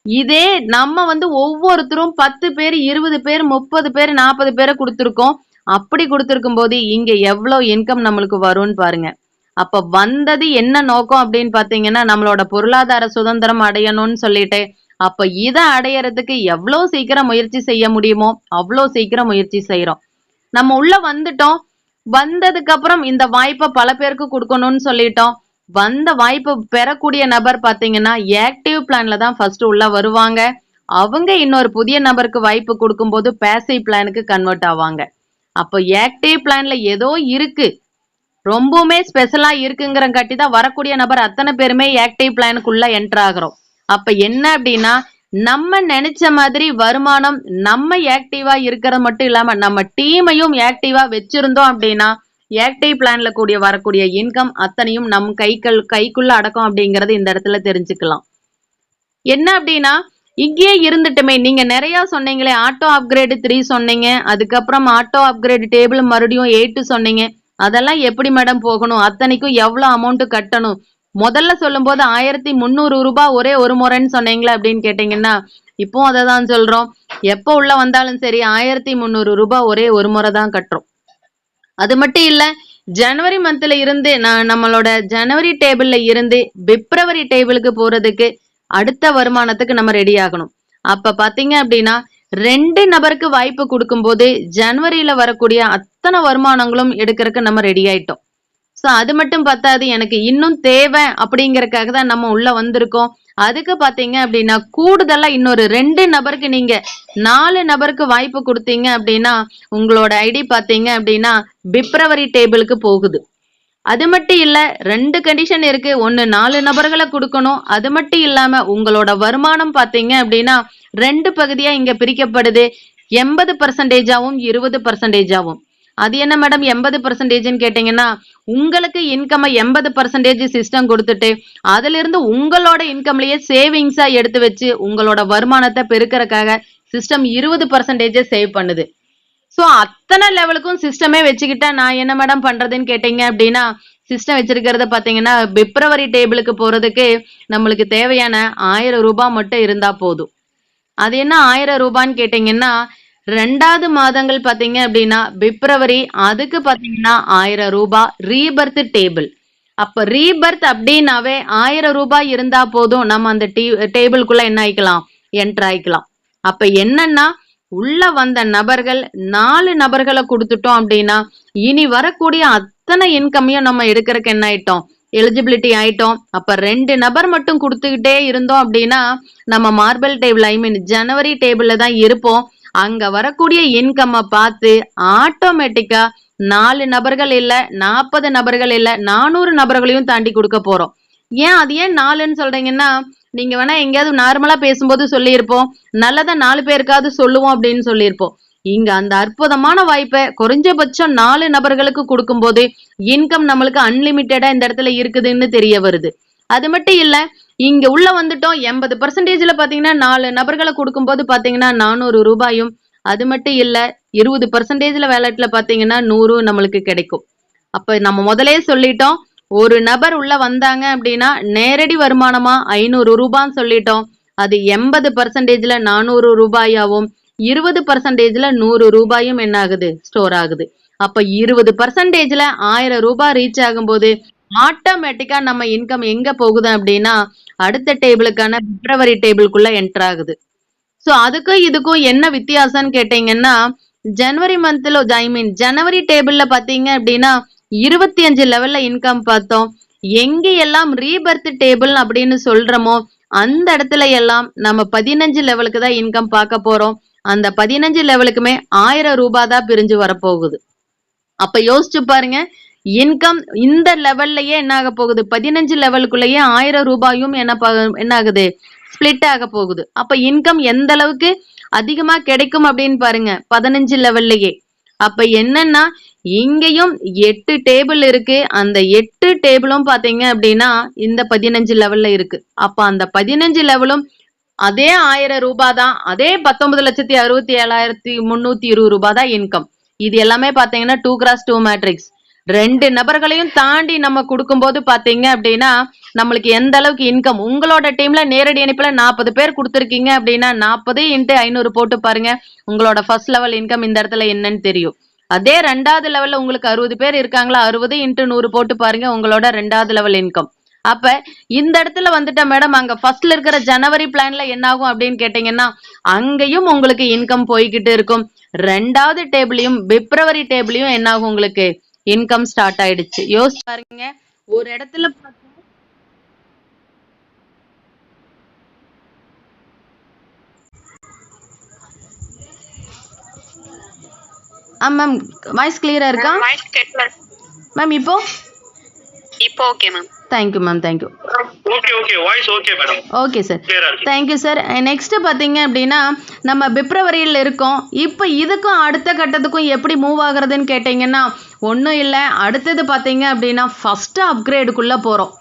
இதே நம்ம வந்து ஒவ்வொருத்தரும் 10 பேர், 20 பேர், 30 பேர், 40 பேரை கொடுத்திருக்கோம். அப்படி கொடுத்திருக்கும் போது இங்க எவ்வளவு இன்கம் நம்மளுக்கு வரும்னு பாருங்க. அப்ப வந்தது என்ன நோக்கம் அப்படின்னு பாத்தீங்கன்னா, நம்மளோட பொருளாதார சுதந்திரம் அடையணும்னு சொல்லிட்டு, அப்ப இதை அடையறதுக்கு எவ்வளவு சீக்கிரம் முயற்சி செய்ய முடியுமோ அவ்வளவு சீக்கிரம் முயற்சி செய்யறோம். நம்ம உள்ள வந்துட்டோம். வந்ததுக்கு அப்புறம் இந்த வாய்ப்பை பல பேருக்கு கொடுக்கணும்னு சொல்லிட்டோம். வந்த வாய்ப்பு பெறக்கூடிய நபர் பாத்தீங்கன்னா ஆக்டிவ் பிளான்ல தான் ஃபர்ஸ்ட் உள்ள வருவாங்க. அவங்க இன்னொரு புதிய நபருக்கு வாய்ப்பு கொடுக்கும்போது பேசிவ் பிளானுக்கு கன்வெர்ட் ஆவாங்க. அப்போ ஆக்டிவ் பிளான்ல ஏதோ இருக்கு, ரொம்பவுமே ஸ்பெஷலா இருக்குங்கிறங்காட்டி தான் வரக்கூடிய நபர் அத்தனை பேருமே ஆக்டிவ் பிளானுக்குள்ள என்டர் ஆகிறோம். அப்ப என்ன அப்படின்னா, நம்ம நினைச்ச மாதிரி வருமானம் நம்ம ஆக்டிவா இருக்கிறது மட்டும் இல்லாம நம்ம டீமையும் ஆக்டிவா வச்சிருந்தோம் அப்படின்னா ஆக்டிவ் பிளான்ல கூடிய வரக்கூடிய இன்கம் அத்தனையும் நம் கைக்குள்ள அடக்கம் அப்படிங்கறது இந்த இடத்துல தெரிஞ்சுக்கலாம். என்ன அப்படின்னா, இங்கேயே இருந்துட்டுமே நீங்க நிறைய சொன்னீங்களே, ஆட்டோ அப்கிரேடு 3 சொன்னீங்க, அதுக்கப்புறம் ஆட்டோ அப்கிரேடு டேபிள் மறுபடியும் 8 சொன்னீங்க. அதெல்லாம் எப்படி மேடம் போகணும், அத்தனைக்கும் எவ்வளவு அமௌண்ட் கட்டணும்? முதல்ல சொல்லும் போது 1,300 ரூபாய் ஒரே ஒரு முறைன்னு சொன்னீங்களா அப்படின்னு கேட்டீங்கன்னா, இப்பவும் அதை தான் சொல்றோம். எப்போ உள்ள வந்தாலும் சரி 1300 ரூபாய் ஒரே ஒரு முறை தான் கட்டுறோம். அது மட்டும் இல்ல, ஜனவரி மந்த்ல இருந்து நம்மளோட ஜனவரி டேபிள்ல இருந்து பிப்ரவரி டேபிளுக்கு போறதுக்கு அடுத்த வருமானத்துக்கு நம்ம ரெடி ஆகணும். அப்ப பாத்தீங்க அப்படின்னா 2 நபருக்கு வாய்ப்பு கொடுக்கும்போது ஜனவரியில வரக்கூடிய அத்தனை வருமானங்களும் எடுக்கிறதுக்கு நம்ம ரெடி ஆயிட்டோம். ஸோ அது மட்டும் பத்தாது, எனக்கு இன்னும் தேவை அப்படிங்கறக்காக தான் நம்ம உள்ள வந்திருக்கோம். அதுக்கு பாத்தீங்க அப்படின்னா கூடுதலா இன்னொரு 2 நபருக்கு நீங்க 4 நபருக்கு வாய்ப்பு கொடுத்தீங்க அப்படின்னா உங்களோட ஐடி பாத்தீங்க அப்படின்னா பிப்ரவரி டேபிளுக்கு போகுது. அது மட்டும் இல்ல, 2 கண்டிஷன் இருக்கு. ஒன்னு 4 நபர்களை கொடுக்கணும். அது மட்டும் இல்லாம உங்களோட வருமானம் பாத்தீங்க அப்படின்னா 2 பகுதியா இங்க பிரிக்கப்படுது. 80% ஆவும் 20% ஆவும். அது என்ன மேடம் 80%ன்னு கேட்டீங்கன்னா, உங்களுக்கு இன்கம் 80% சிஸ்டம் கொடுத்துட்டு அதுல இருந்து உங்களோட இன்கம்லயே சேவிங்ஸா எடுத்து வச்சு உங்களோட வருமானத்தை பெருக்கறதுக்காக சிஸ்டம் 20% சேவ் பண்ணுது. சோ அத்தனை லெவலுக்கும் சிஸ்டமே வச்சுக்கிட்டா நான் என்ன மேடம் பண்றதுன்னு கேட்டீங்க அப்படின்னா, சிஸ்டம் வச்சிருக்கிறத பாத்தீங்கன்னா பிப்ரவரி டேபிளுக்கு போறதுக்கு நம்மளுக்கு தேவையான 1000 ரூபாய் மட்டும் இருந்தா போதும். அது என்ன 1000 ரூபான்னு கேட்டீங்கன்னா, 2வது மாதங்கள் பாத்தீங்க அப்படின்னா பிப்ரவரி, அதுக்கு பாத்தீங்கன்னா 1000 ரூபாய் ரீபர்த் டேபிள். அப்ப ரீபர்த் அப்படின்னாவே 1000 ரூபாய் இருந்தா போதும், நம்ம அந்த டேபிளுக்குள்ள என்ன ஆயிக்கலாம், என்டர் ஆயிக்கலாம். அப்ப என்னன்னா உள்ள வந்த நபர்கள் 4 நபர்களை கொடுத்துட்டோம் அப்படின்னா இனி வரக்கூடிய அத்தனை இன்கமையும் நம்ம எடுக்கிறதுக்கு என்ன ஆயிட்டோம், எலிஜிபிலிட்டி ஆயிட்டோம். அப்ப 2 நபர் மட்டும் கொடுத்துக்கிட்டே இருந்தோம் அப்படின்னா நம்ம மார்பிள் டேபிள் ஜனவரி டேபிள்ல தான் இருப்போம். அங்க வரக்கூடிய இன்கம் பார்த்து ஆட்டோமேட்டிக்கா 4 நபர்கள் இல்ல, 40 நபர்கள் இல்ல, 400 நபர்களையும் தாண்டி கொடுக்க போறோம். அது ஏன் 4ன்னு சொல்றீங்கன்னா, நீங்க வேணா எங்கேயாவது நார்மலா பேசும்போது சொல்லியிருப்போம், நல்லதா 4 பேருக்காவது சொல்லுவோம் அப்படின்னு சொல்லியிருப்போம். இங்க அந்த அற்புதமான வாய்ப்பை குறைஞ்சபட்சம் 4 நபர்களுக்கு கொடுக்கும்போது இன்கம் நம்மளுக்கு அன்லிமிட்டடா இந்த இடத்துல இருக்குதுன்னு தெரிய வருது. அது மட்டும் இல்ல, இங்க உள்ள வந்துட்டோம் 80%ல பாத்தீங்கன்னா 4 நபர்களை கொடுக்கும்போது பாத்தீங்கன்னா 400 ரூபாயும், அது மட்டும் இல்ல 20%ல வேலட்ல பாத்தீங்கன்னா 100 நம்மளுக்கு கிடைக்கும். அப்ப நம்ம முதலே சொல்லிட்டோம், ஒரு நபர் உள்ள வந்தாங்க அப்படின்னா நேரடி வருமானமா 500 ரூபான்னு சொல்லிட்டோம். அது 80%ல 400 ரூபாயாவும் 20%ல 100 ரூபாயும் என்ன ஆகுது, ஸ்டோர் ஆகுது. அப்ப 20%ல 1000 ரூபாய் ரீச் ஆகும்போது ஆட்டோமேட்டிக்கா நம்ம இன்கம் எங்க போகுது அப்படின்னா அடுத்த டேபிளுக்கான பிப்ரவரி டேபிளுக்குள்ள என்டர் ஆகுது. சோ அதுக்கும் இதுக்கும் என்ன வித்தியாசம்னு கேட்டீங்கன்னா, ஜனவரி மந்த்ல ஜனவரி டேபிள்ல பாத்தீங்க அப்படின்னா 25 லெவல்ல இன்கம் பார்த்தோம். எங்க எல்லாம் ரீபர்த் டேபிள் அப்படின்னு சொல்றோமோ அந்த இடத்துல எல்லாம் நம்ம 15 லெவலுக்கு தான் இன்கம் பார்க்க போறோம். அந்த 15 லெவலுக்குமே 1000 ரூபாய் தான் பிரிஞ்சு வரப்போகுது. அப்ப யோசிச்சு பாருங்க, இன்கம் இந்த லெவல்லயே என்ன ஆக போகுது, 15 லெவலுக்குள்ளேயே 1000 ரூபாயும் என்ன ஆகுது, ஸ்பிளிட் ஆக போகுது. அப்ப இன்கம் எந்த அளவுக்கு அதிகமா கிடைக்கும் அப்படின்னு பாருங்க, 15 லெவல்லயே. அப்ப என்னன்னா இங்கேயும் 8 டேபிள் இருக்கு. அந்த 8 டேபிளும் பாத்தீங்க அப்படின்னா இந்த 15 லெவல்ல இருக்கு. அப்ப அந்த 15 லெவலும் அதே 1000 ரூபாய் தான், அதே 19,67,320 ரூபாய் தான் இன்கம். இது எல்லாமே பாத்தீங்கன்னா 2x2 மேட்ரிக்ஸ். 2 நபர்களையும் தாண்டி நம்ம கொடுக்கும்போது பாத்தீங்க அப்படின்னா நம்மளுக்கு எந்த அளவுக்கு இன்கம், உங்களோட டீம்ல நேரடி இணைப்புல 40 பேர் கொடுத்துருக்கீங்க அப்படின்னா 40 × 500 போட்டு பாருங்க, உங்களோட ஃபர்ஸ்ட் லெவல் இன்கம் இந்த இடத்துல என்னன்னு தெரியும். அதே 2வது லெவல்ல உங்களுக்கு 60 பேர் இருக்காங்களா, 60 × 100 போட்டு பாருங்க உங்களோட 2வது லெவல் இன்கம். அப்ப இந்த இடத்துல வந்துட்ட மேடம், அங்க ஃபர்ஸ்ட்ல இருக்கிற ஜனவரி பிளான்ல என்ன ஆகும் அப்படின்னு கேட்டீங்கன்னா அங்கேயும் உங்களுக்கு இன்கம் போய்கிட்டு இருக்கும். 2வது டேபிளையும் பிப்ரவரி டேபிளையும் என்ன ஆகும், உங்களுக்கு இன்கம் ஸ்டார்ட் ஆயிடுச்சு. யோசிச்சு பாருங்க, ஒரு இடத்துல மேம் வாய்ஸ் கிளியரா இருக்கா மேம்? இப்போ okay ma'am. Thank you ma'am, thank you. Okay sir, thank you sir. Next பார்த்தீங்க அப்படின்னா நம்ம பிப்ரவரியில் இருக்கோம். இப்போ இதுக்கும் அடுத்த கட்டத்துக்கும் எப்படி மூவ் ஆகுறதுன்னு கேட்டிங்கன்னா ஒன்றும் இல்லை, அடுத்தது பார்த்தீங்க அப்படின்னா ஃபஸ்ட்டு அப்கிரேடுக்குள்ளே போகிறோம்.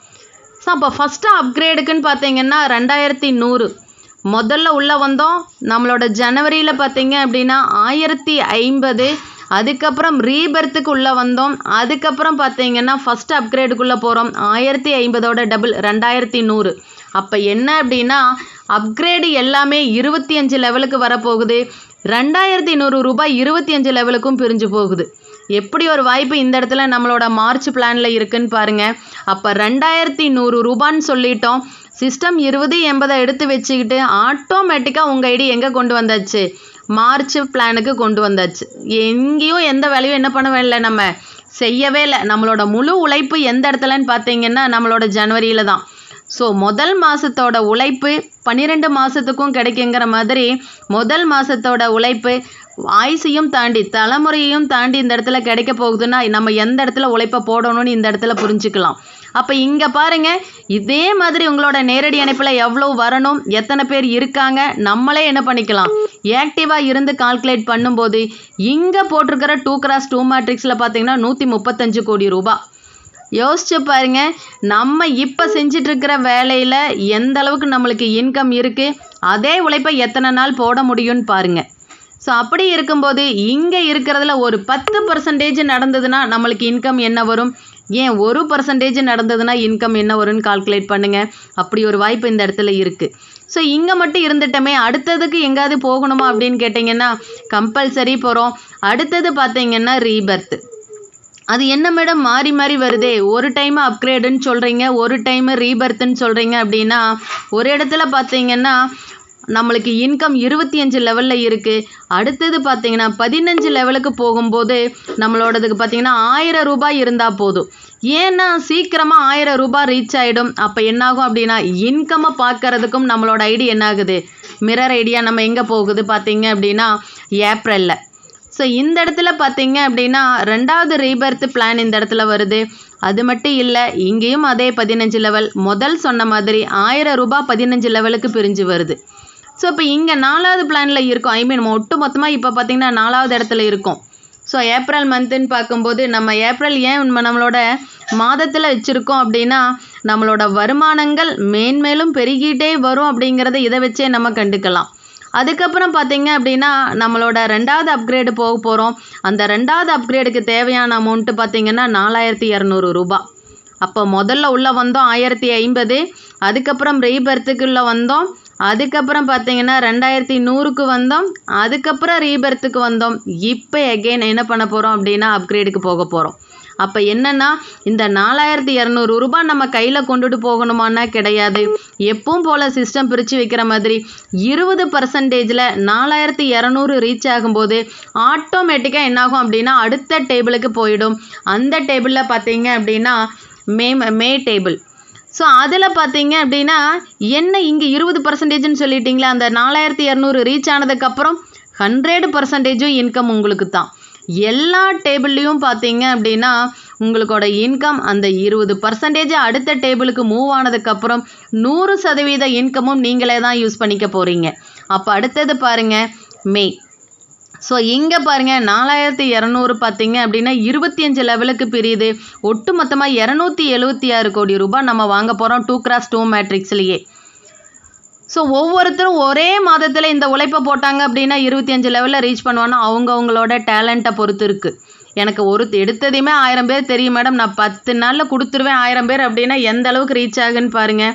ஸோ அப்போ ஃபஸ்ட்டு அப்கிரேடுக்குன்னு பார்த்தீங்கன்னா 2100 முதல்ல உள்ளே வந்தோம். நம்மளோட ஜனவரியில் பார்த்தீங்க அப்படின்னா 1050, அதுக்கப்புறம் ரீபர்த்துக்கு உள்ளே வந்தோம். அதுக்கப்புறம் பார்த்தீங்கன்னா ஃபஸ்ட் அப்கிரேடுக்குள்ளே போகிறோம். 1050ஓட டபுள் 2100. அப்போ என்ன அப்படின்னா அப்கிரேடு எல்லாமே 25 லெவலுக்கு வரப்போகுது. 2100 ரூபாய் 25 லெவலுக்கும் பிரிஞ்சு போகுது. எப்படி ஒரு வாய்ப்பு இந்த இடத்துல நம்மளோட மார்ச் பிளானில் இருக்குன்னு பாருங்க. அப்போ 2100 ரூபான்னு சொல்லிட்டோம். சிஸ்டம் 2080 எடுத்து வச்சுக்கிட்டு ஆட்டோமேட்டிக்காக உங்கள் ஐடி எங்கே கொண்டு வந்தாச்சு, மார்ச் பிளானுக்கு கொண்டு வந்தாச்சு. எங்கேயும் எந்த வேலையும் என்ன பண்ணவே இல்லை, நம்ம செய்யவே இல்லை. நம்மளோட முழு உழைப்பு எந்த இடத்துலன்னு பார்த்தீங்கன்னா நம்மளோட ஜனவரியில் தான். ஸோ முதல் மாதத்தோட உழைப்பு 12 மாதத்துக்கும் கிடைக்குங்கிற மாதிரி முதல் மாதத்தோட உழைப்பு ஆயுசையும் தாண்டி தலைமுறையையும் தாண்டி இந்த இடத்துல கிடைக்க போகுதுன்னா நம்ம எந்த இடத்துல உழைப்பை போடணும்னு இந்த இடத்துல புரிஞ்சுக்கலாம். அப்போ இங்கே பாருங்கள், இதே மாதிரி உங்களோட நேரடி இணைப்பில் எவ்வளோ வரணும், எத்தனை பேர் இருக்காங்க, நம்மளே என்ன பண்ணிக்கலாம், ஆக்டிவாக இருந்து கால்குலேட் பண்ணும்போது இங்கே போட்டிருக்கிற 2x2 மேட்ரிக்ஸில் பார்த்தீங்கன்னா 135 கோடி ரூபாய். யோசிச்சு பாருங்க, நம்ம இப்போ செஞ்சிட்ருக்கிற வேலையில் எந்த அளவுக்கு நம்மளுக்கு இன்கம் இருக்குது, அதே உழைப்பை எத்தனை நாள் போட முடியும்னு பாருங்கள். ஸோ அப்படி இருக்கும்போது இங்கே இருக்கிறதுல ஒரு 10% நடந்ததுன்னா நம்மளுக்கு இன்கம் என்ன வரும், ஏன் 1% நடந்ததுன்னா இன்கம் என்ன வரும்னு கால்குலேட் பண்ணுங்கள். அப்படி ஒரு வாய்ப்பு இந்த இடத்துல இருக்குது. ஸோ இங்கே மட்டும் இருந்துட்டோமே, அடுத்ததுக்கு எங்கேயாவது போகணுமா அப்படின்னு கேட்டிங்கன்னா கம்பல்சரி போகிறோம். அடுத்தது பார்த்தீங்கன்னா ரீபர்த். அது என்ன மேடம் மாறி மாறி வருதே, ஒரு டைம் அப்கிரேடுன்னு சொல்கிறீங்க, ஒரு டைம் ரீபர்த்துன்னு சொல்கிறீங்க அப்படின்னா, ஒரு இடத்துல பார்த்தீங்கன்னா நம்மளுக்கு இன்கம் 25 லெவலில் இருக்குது. அடுத்தது பார்த்தீங்கன்னா 15 லெவலுக்கு போகும்போது நம்மளோடதுக்கு பார்த்தீங்கன்னா 1000 ரூபாய் இருந்தால் போதும். ஏன்னா சீக்கிரமாக 1000 ரூபாய் ரீச் ஆகிடும். அப்போ என்னாகும் அப்படின்னா இன்கம்மை பார்க்கறதுக்கும் நம்மளோட ஐடி என்னாகுது, மிரர் ஐடியா நம்ம எங்கே போகுது பார்த்தீங்க அப்படின்னா ஏப்ரலில். ஸோ இந்த இடத்துல பார்த்தீங்க அப்படின்னா 2வது ரீபர்த் பிளான் இந்த இடத்துல வருது. அது மட்டும் இல்லை, இங்கேயும் அதே 15 லெவல், முதல் சொன்ன மாதிரி 1000 ரூபாய் 15 லெவலுக்கு பிரிஞ்சு வருது. ஸோ இப்போ இங்கே 4வது பிளானில் இருக்கும். நம்ம ஒட்டு மொத்தமாக இப்போ பார்த்தீங்கன்னா 4வது இடத்துல இருக்கும். ஸோ ஏப்ரல் மந்த்துன்னு பார்க்கும்போது நம்ம ஏப்ரல் ஏன் நம்மளோட மாதத்தில் வச்சுருக்கோம் அப்படின்னா நம்மளோட வருமானங்கள் மேன்மேலும் பெருகிட்டே வரும் அப்படிங்கிறத இதை வச்சே நம்ம கண்டுக்கலாம். அதுக்கப்புறம் பார்த்தீங்க அப்படின்னா நம்மளோட 2வது அப்கிரேடு போக போகிறோம். அந்த 2வது அப்கிரேடுக்கு தேவையான அமௌண்ட்டு பார்த்தீங்கன்னா 4200 ரூபாய். அப்போ முதல்ல உள்ளே வந்தோம் 1050, அதுக்கப்புறம் ரீபர்த்துக்குள்ளே வந்தோம், அதுக்கப்புறம் பார்த்தீங்கன்னா 2100க்கு வந்தோம், அதுக்கப்புறம் ரீபர்த்துக்கு வந்தோம். இப்போ எகெயின் என்ன பண்ண போகிறோம் அப்படின்னா அப்கிரேடுக்கு போக போகிறோம். அப்போ என்னென்னா இந்த 4200 ரூபாய் நம்ம கையில் கொண்டுட்டு போகணுமான்னா கிடையாது. எப்பவும் போல் சிஸ்டம் பிரித்து வைக்கிற மாதிரி 20%ல் 4200 ரீச் ஆகும்போது ஆட்டோமேட்டிக்காக என்னாகும் அப்படின்னா அடுத்த டேபிளுக்கு போயிடும். அந்த டேபிளில் பார்த்தீங்க அப்படின்னா மே டேபிள். ஸோ அதில் பார்த்தீங்க அப்படின்னா என்ன இங்கே 20%ன்னு சொல்லிட்டீங்களா, அந்த 4200 ரீச் ஆனதுக்கப்புறம் 100% இன்கம் உங்களுக்கு தான். எல்லா டேபிள்லேயும் பார்த்தீங்க அப்படின்னா உங்களுக்கோட இன்கம் அந்த 20% அடுத்த டேபிளுக்கு மூவ் ஆனதுக்கப்புறம் 100% இன்கமும் நீங்களே தான் யூஸ் பண்ணிக்க போகிறீங்க. அப்போ அடுத்தது பாருங்கள் மே. ஸோ இங்கே பாருங்கள் 4200 பார்த்தீங்க அப்படின்னா 25 லெவலுக்கு பிரியுது. ஒட்டு மொத்தமாக 276 கோடி ரூபாய் நம்ம வாங்க போகிறோம் 2x2 மேட்ரிக்ஸ்லேயே. ஸோ ஒவ்வொருத்தரும் ஒரே மாதத்தில் இந்த உழைப்பை போட்டாங்க அப்படின்னா 25 லெவலில் ரீச் பண்ணுவான்னா அவங்களோட டேலண்ட்டை பொறுத்து இருக்குது. எனக்கு எடுத்ததையுமே 1000 பேர் தெரியும் மேடம், நான் 10 நாளில் கொடுத்துருவேன் 1000 பேர் அப்படின்னா எந்த அளவுக்கு ரீச் ஆகுன்னு பாருங்கள்.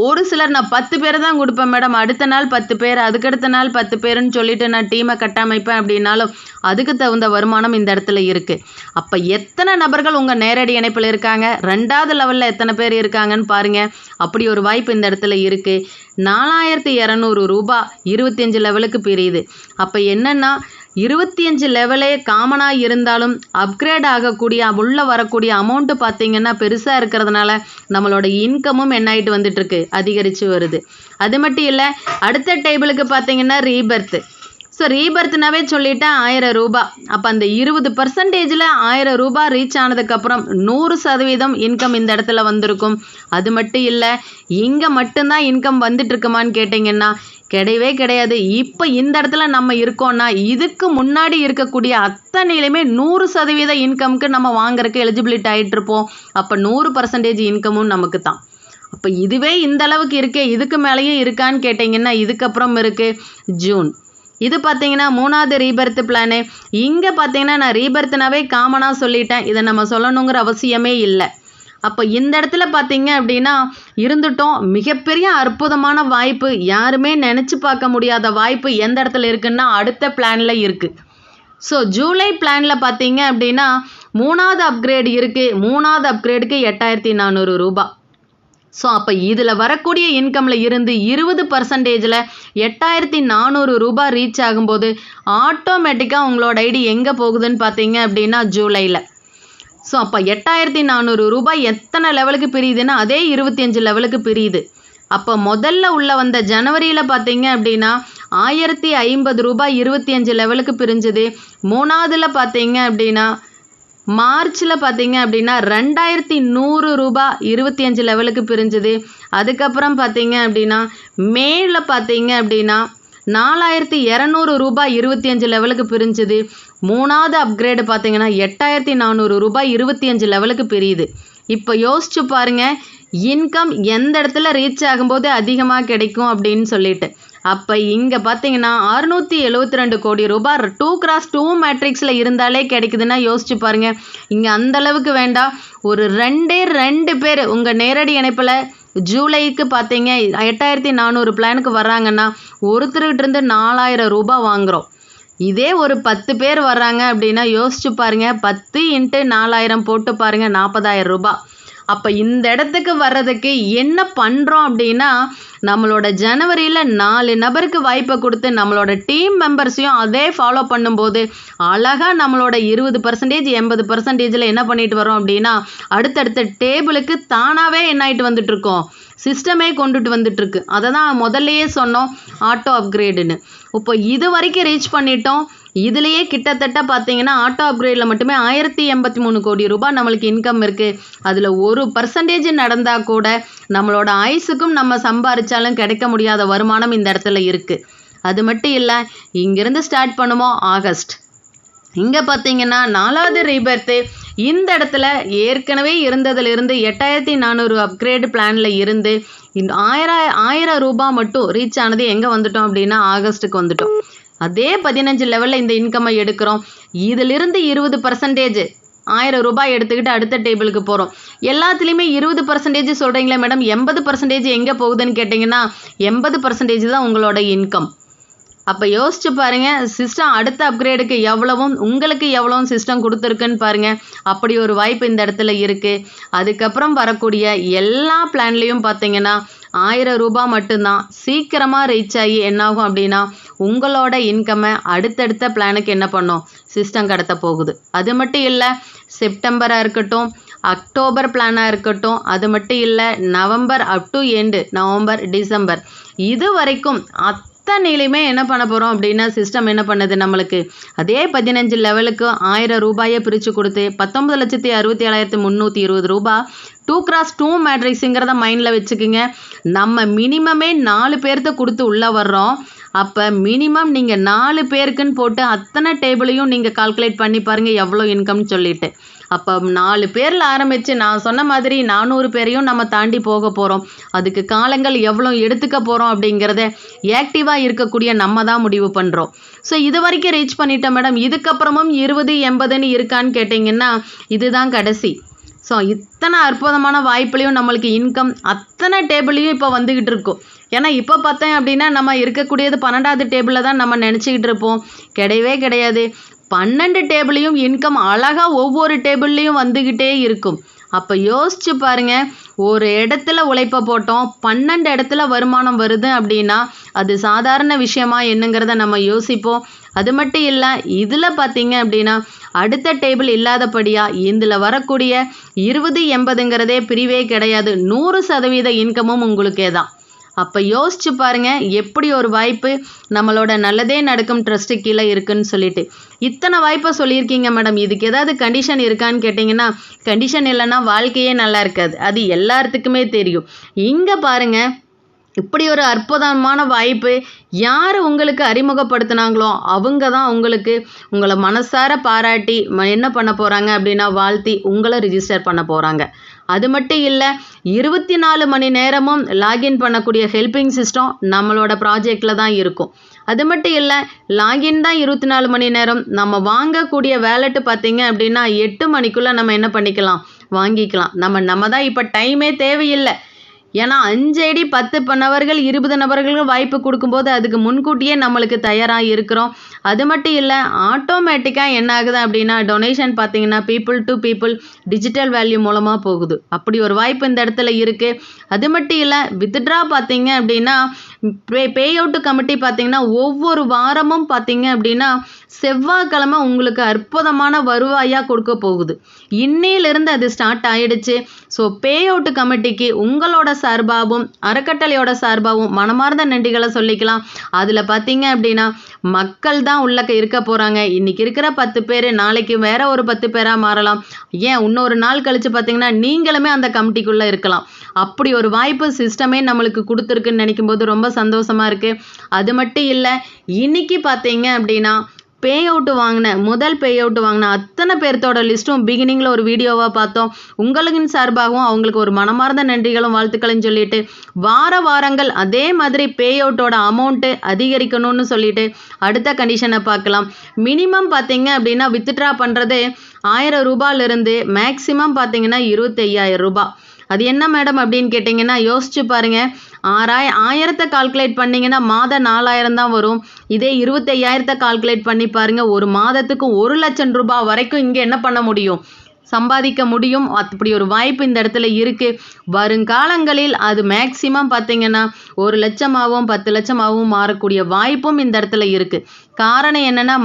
ஒரு சிலர் நான் 10 பேர் தான் கொடுப்பேன் மேடம், அடுத்த நாள் 10 பேர், அதுக்கடுத்த நாள் 10 பேருன்னு சொல்லிட்டு நான் டீமை கட்டமைப்பேன் அப்படின்னாலும் அதுக்கு தகுந்த வருமானம் இந்த இடத்துல இருக்குது. அப்போ எத்தனை நபர்கள் உங்கள் நேரடி இணைப்பில் இருக்காங்க, 2வது லெவலில் எத்தனை பேர் இருக்காங்கன்னு பாருங்கள். அப்படி ஒரு வாய்ப்பு இந்த இடத்துல இருக்குது. 4200 ரூபாய் 25 லெவலுக்கு பிரியுது. அப்போ என்னென்னா 25 லெவலே காமனாக இருந்தாலும் அப்கிரேட் ஆகக்கூடிய உள்ளே வரக்கூடிய அமௌண்ட்டு பார்த்திங்கன்னா பெருசாக இருக்கிறதுனால நம்மளோட இன்கமும் என்ன ஆகிட்டு வந்துட்டுருக்கு, அதிகரித்து வருது. அது மட்டும் இல்லை, அடுத்த டேபிளுக்கு பார்த்திங்கன்னா ரீபர்த்து. ஸோ ரீபர்த்னாவே சொல்லிட்டேன் 1000 ரூபாய். அப்போ அந்த 20%ல் 1000 ரூபாய் ரீச் ஆனதுக்கப்புறம் 100% இன்கம் இந்த இடத்துல வந்திருக்கும். அது மட்டும் இல்லை, இங்கே மட்டும்தான் இன்கம் வந்துட்டுருக்குமான்னு கேட்டிங்கன்னா கிடையவே கிடையாது. இப்போ இந்த இடத்துல நம்ம இருக்கோம்னா இதுக்கு முன்னாடி இருக்கக்கூடிய அத்தனையிலுமே 100% இன்கம்க்கு நம்ம வாங்குறதுக்கு எலிஜிபிலிட்டி ஆகிட்டுருப்போம். அப்போ 100% இன்கமும் நமக்கு தான். அப்போ இதுவே இந்த அளவுக்கு இருக்கே, இதுக்கு மேலேயும் இருக்கான்னு கேட்டிங்கன்னா இதுக்கப்புறம் இருக்குது ஜூன். இது பார்த்தீங்கன்னா 3வது ரீபர்த் பிளானு. இங்கே பார்த்தீங்கன்னா நான் ரீபர்த்னாவே காமனாக சொல்லிட்டேன், இதை நம்ம சொல்லணுங்கிற அவசியமே இல்லை. அப்போ இந்த இடத்துல பார்த்தீங்க அப்படின்னா இருந்துட்டோம். மிகப்பெரிய அற்புதமான வாய்ப்பு, யாருமே நினச்சி பார்க்க முடியாத வாய்ப்பு எந்த இடத்துல இருக்குன்னா அடுத்த பிளானில் இருக்குது. ஸோ ஜூலை பிளானில் பார்த்தீங்க அப்படின்னா 3வது அப்கிரேட் இருக்குது. 3வது அப்கிரேடுக்கு 8400 ரூபா. ஸோ அப்போ இதில் வரக்கூடிய இன்கமில் இருந்து 20%ல் 8400 ரூபா ரீச் ஆகும்போது ஆட்டோமேட்டிக்காக உங்களோட ஐடி எங்கே போகுதுன்னு பார்த்தீங்க அப்படின்னா ஜூலையில். ஸோ அப்போ 8400 ரூபாய் எத்தனை லெவலுக்கு பிரியுதுன்னா அதே 25 லெவலுக்கு பிரியுது. அப்போ முதல்ல உள்ள வந்த ஜனவரியில் பார்த்தீங்க அப்படின்னா 1050 ரூபாய் 25 லெவலுக்கு பிரிஞ்சுது. 3வதுல பார்த்தீங்க அப்படின்னா மார்ச்சில் பார்த்தீங்க அப்படின்னா 2100 ரூபாய் 25 லெவலுக்கு பிரிஞ்சுது. அதுக்கப்புறம் பார்த்தீங்க அப்படின்னா மேல பார்த்தீங்க அப்படின்னா 4200 ரூபாய் 25 லெவலுக்கு பிரிஞ்சுது. 3வது அப்கிரேடு பார்த்தீங்கன்னா 8400 ரூபாய் 25 லெவலுக்கு பிரியுது. இப்போ யோசிச்சு பாருங்க, இன்கம் எந்த இடத்துல ரீச் ஆகும்போது அதிகமாக கிடைக்கும் அப்படின்னு சொல்லிட்டு. அப்போ இங்கே பார்த்தீங்கன்னா 672 கோடி ரூபாய் 2x2 மேட்ரிக்ஸில் இருந்தாலே கிடைக்குதுன்னா யோசிச்சு பாருங்க. இங்கே அந்த அளவுக்கு வேண்டாம், ஒரு 2 பேர் உங்கள் நேரடி இணைப்பில் ஜூலைக்கு பார்த்தீங்க 8400 பிளானுக்கு வர்றாங்கன்னா ஒருத்தர்கிட்ட இருந்து 4000 ரூபாய் வாங்குகிறோம். இதே ஒரு 10 பேர் வர்றாங்க அப்படின்னா யோசிச்சு பாருங்க, 10 × 4000 போட்டு பாருங்க, 40,000 ரூபாய். அப்போ இந்த இடத்துக்கு வர்றதுக்கு என்ன பண்ணுறோம் அப்படின்னா நம்மளோட ஜனவரியில் 4 நபருக்கு வாய்ப்பை கொடுத்து நம்மளோட டீம் மெம்பர்ஸையும் அதே ஃபாலோ பண்ணும்போது அழகாக நம்மளோட 20% 80%ல் என்ன பண்ணிட்டு வரோம் அப்படின்னா அடுத்தடுத்த டேபிளுக்கு தானாகவே என்ன ஆகிட்டு வந்துட்டுருக்கோம், சிஸ்டமே கொண்டுட்டு வந்துட்டுருக்கு. அதை தான் முதல்லையே சொன்னோம் ஆட்டோ அப்கிரேடுன்னு. இப்போ இது வரைக்கும் ரீச் பண்ணிட்டோம். இதுலேயே கிட்டத்தட்ட பார்த்தீங்கன்னா ஆட்டோ அப்கிரேடில் மட்டுமே 1083 கோடி ரூபாய் நம்மளுக்கு இன்கம் இருக்குது. அதில் 1% நடந்தால் கூட நம்மளோட ஆயுசுக்கும் நம்ம சம்பாரிச்சாலும் கிடைக்க முடியாத வருமானம் இந்த இடத்துல இருக்குது. அது மட்டும் இல்லை, இங்கேருந்து ஸ்டார்ட் பண்ணுவோம் ஆகஸ்ட். இங்கே பார்த்தீங்கன்னா 4வது ரீபர்த்து இந்த இடத்துல ஏற்கனவே இருந்ததுலேருந்து 8400 அப்கிரேடு பிளானில் இருந்து 1000 ரூபாய் மட்டும் ரீச் ஆனது எங்கே வந்துட்டோம் அப்படின்னா ஆகஸ்ட்டுக்கு வந்துட்டோம். அதே 15 லெவலில் இந்த இன்கம்மை எடுக்கிறோம். இதிலிருந்து 20% 1000 ரூபாய் எடுத்துக்கிட்டு அடுத்த டேபிளுக்கு போகிறோம். எல்லாத்துலேயுமே 20% சொல்கிறீங்களே மேடம், 80% எங்கே போகுதுன்னு கேட்டிங்கன்னா 80% தான் உங்களோட இன்கம். அப்போ யோசிச்சு பாருங்கள், சிஸ்டம் அடுத்த அப்கிரேடுக்கு எவ்வளவும் உங்களுக்கு எவ்வளவும் சிஸ்டம் கொடுத்துருக்குன்னு பாருங்கள். அப்படி ஒரு வாய்ப்பு இந்த இடத்துல இருக்குது. அதுக்கப்புறம் வரக்கூடிய எல்லா பிளான்லேயும் பார்த்தீங்கன்னா 1000 ரூபாய் மட்டும்தான் சீக்கிரமாக ரீச் ஆகி என்னாகும் அப்படின்னா உங்களோட இன்கம்மை அடுத்தடுத்த பிளானுக்கு என்ன பண்ணும், சிஸ்டம் கடத்த போகுது. அது மட்டும் இல்லை, செப்டம்பராக இருக்கட்டும், அக்டோபர் பிளானாக இருக்கட்டும், அது மட்டும் இல்லை November up to end November December இது வரைக்கும் அத்தனையிலுமே என்ன பண்ண போகிறோம் அப்படின்னா சிஸ்டம் என்ன பண்ணுது, நம்மளுக்கு அதே 15 லெவலுக்கு 1000 ரூபாயை பிரித்து கொடுத்து 19,67,320 ரூபாய் 2x2 மேட்ரிக்ஸுங்கிறத மைண்டில் வச்சுக்கிங்க. நம்ம மினிமமே 4 பேர்த்த கொடுத்து உள்ளே வர்றோம். அப்போ மினிமம் நீங்கள் 4 பேருக்குன்னு போட்டு அத்தனை டேபிளையும் நீங்கள் கால்குலேட் பண்ணி பாருங்கள் எவ்வளோ இன்கம்னு சொல்லிட்டு. அப்போ 4 பேரில் ஆரம்பித்து நான் சொன்ன மாதிரி 400 பேரையும் நம்ம தாண்டி போக போகிறோம். அதுக்கு காலங்கள் எவ்வளோ எடுத்துக்க போகிறோம் அப்படிங்கிறத ஆக்டிவாக இருக்கக்கூடிய நம்ம தான் முடிவு பண்ணுறோம். ஸோ இது வரைக்கும் ரீச் பண்ணிட்டோம் மேடம், இதுக்கப்புறமும் 20 80ன்னு இருக்கான்னு கேட்டிங்கன்னா இதுதான் கடைசி. ஸோ இத்தனை அற்புதமான வாய்ப்புலையும் நம்மளுக்கு இன்கம் அத்தனை டேபிளையும் இப்போ வந்துக்கிட்டு இருக்கும். ஏன்னா இப்போ பார்த்தேன் அப்படின்னா நம்ம இருக்கக்கூடியது 12வது டேபிளில் தான் நம்ம நினச்சிக்கிட்டு இருப்போம். கிடையவே கிடையாது. 12 டேபிளையும் இன்கம் அழகாக ஒவ்வொரு டேபிள்லேயும் வந்துக்கிட்டே இருக்கும். அப்போ யோசிச்சு பாருங்க, ஒரு இடத்துல உழைப்பை போட்டோம், 12 இடத்துல வருமானம் வருது அப்படின்னா அது சாதாரண விஷயமா என்னங்கிறத நம்ம யோசிப்போம். அது மட்டும் இல்லை, இதில் பார்த்தீங்க அப்படின்னா அடுத்த டேபிள் இல்லாதபடியாக இதில் வரக்கூடிய 20 80ங்கிறதே பிரிவே கிடையாது. 100% இன்கமும் உங்களுக்கே தான். அப்போ யோசிச்சு பாருங்க, எப்படி ஒரு வாய்ப்பு நம்மளோட நல்லதே நடக்கும் ட்ரஸ்ட்டு கீழே இருக்குன்னு சொல்லிட்டு. இத்தனை வாய்ப்பை சொல்லியிருக்கீங்க மேடம், இதுக்கு ஏதாவது கண்டிஷன் இருக்கான்னு கேட்டிங்கன்னா கண்டிஷன் இல்லைன்னா வாழ்க்கையே நல்லா இருக்காது. அது எல்லாத்துக்குமே தெரியும். இங்கே பாருங்கள், இப்படி ஒரு அற்புதமான வாய்ப்பு யார் உங்களுக்கு அறிமுகப்படுத்தினாங்களோ அவங்க தான் உங்களை மனசார பாராட்டி என்ன பண்ண போகிறாங்க அப்படின்னா வாழ்த்தி உங்களை ரிஜிஸ்டர் பண்ண போகிறாங்க. அது மட்டும் இல்லை, 24 மணி நேரமும் லாகின் பண்ணக்கூடிய ஹெல்பிங் சிஸ்டம் நம்மளோட ப்ராஜெக்டில் தான் இருக்கும். அது மட்டும் இல்லை, லாகின் தான் 24 மணி நேரம். நம்ம வாங்கக்கூடிய வேலெட்டு பார்த்திங்க அப்படின்னா 8 மணிக்குள்ளே நம்ம என்ன பண்ணிக்கலாம், வாங்கிக்கலாம். நம்ம தான் இப்போ டைமே தேவையில்லை. ஏன்னா 5 ஐடி 10 நபர்கள் 20 நபர்களுக்கு வாய்ப்பு கொடுக்கும்போது அதுக்கு முன்கூட்டியே நம்மளுக்கு தயாராக இருக்கிறோம். அது மட்டும் இல்லை, ஆட்டோமேட்டிக்காக என்ன ஆகுது அப்படின்னா டொனேஷன் பார்த்தீங்கன்னா people to people digital value மூலமாக போகுது. அப்படி ஒரு வாய்ப்பு இந்த இடத்துல இருக்குது. அது மட்டும் இல்லை, வித்ட்ரா பார்த்தீங்க அப்படின்னா பே அவுட் கமிட்டி பார்த்தீங்கன்னா ஒவ்வொரு வாரமும் பார்த்தீங்க அப்படின்னா செவ்வாய்க்கிழமை உங்களுக்கு அற்புதமான வருவாயாக கொடுக்க போகுது. இன்னையிலிருந்து அது ஸ்டார்ட் ஆயிடுச்சு. ஸோ பே அவுட் கமிட்டிக்கு உங்களோட சார்பாகவும் அறக்கட்டளையோட சார்பாகவும் மனமார்ந்த நன்றிகளை சொல்லிக்கலாம். அதில் பார்த்தீங்க அப்படின்னா மக்கள் தான் உள்ள இருக்க போகிறாங்க. இன்றைக்கி இருக்கிற 10 பேர் நாளைக்கு வேற ஒரு 10 பேராக மாறலாம். ஏன் இன்னொரு நாள் கழித்து பார்த்தீங்கன்னா நீங்களுமே அந்த கமிட்டிக்குள்ளே இருக்கலாம். அப்படி ஒரு வாய்ப்பு சிஸ்டமே நம்மளுக்கு கொடுத்துருக்குன்னு நினைக்கும் போது ரொம்ப சந்தோஷமாக இருக்குது. அது மட்டும் இல்லை, இன்னைக்கு பார்த்தீங்க அப்படின்னா முதல் பே அவுட் வாங்கின அத்தனை பேர்த்தோட லிஸ்ட்டும் பிகினிங்கில் ஒரு வீடியோவாக பார்த்தோம். உங்களின் சார்பாகவும் அவங்களுக்கு ஒரு மனமார்ந்த நன்றிகளும் வாழ்த்துக்களையும் சொல்லிட்டு வாரங்கள் அதே மாதிரி பே அவுட்டோட அமௌண்ட்டு அதிகரிக்கணும்னு சொல்லிட்டு அடுத்த கண்டிஷனை பார்க்கலாம். மினிமம் பார்த்தீங்க அப்படின்னா வித்ட்ரா பண்ணுறது 1000 ரூபாயிலிருந்து மேக்சிமம் பார்த்தீங்கன்னா 25,000 ரூபாய். அது என்ன மேடம் அப்படின்னு கேட்டிங்கன்னா யோசிச்சு பாருங்கள். 1000 கால்குலேட் பண்ணிங்கன்னா மாதம் 4000 தான் வரும். இதே 25,000 கால்குலேட் பண்ணி பாருங்கள், ஒரு மாதத்துக்கு 1,00,000 ரூபாய் வரைக்கும் இங்கே என்ன பண்ண முடியும், சம்பாதிக்க முடியும். அப்படி ஒரு வாய்ப்பு இந்த இடத்துல இருக்குது. வருங்காலங்களில் அது மேக்சிமம் பார்த்தீங்கன்னா 1 லட்சமாகவும் 10 லட்சமாகவும் மாறக்கூடிய வாய்ப்பும் இந்த இடத்துல இருக்குது. காரணம் என்னென்னா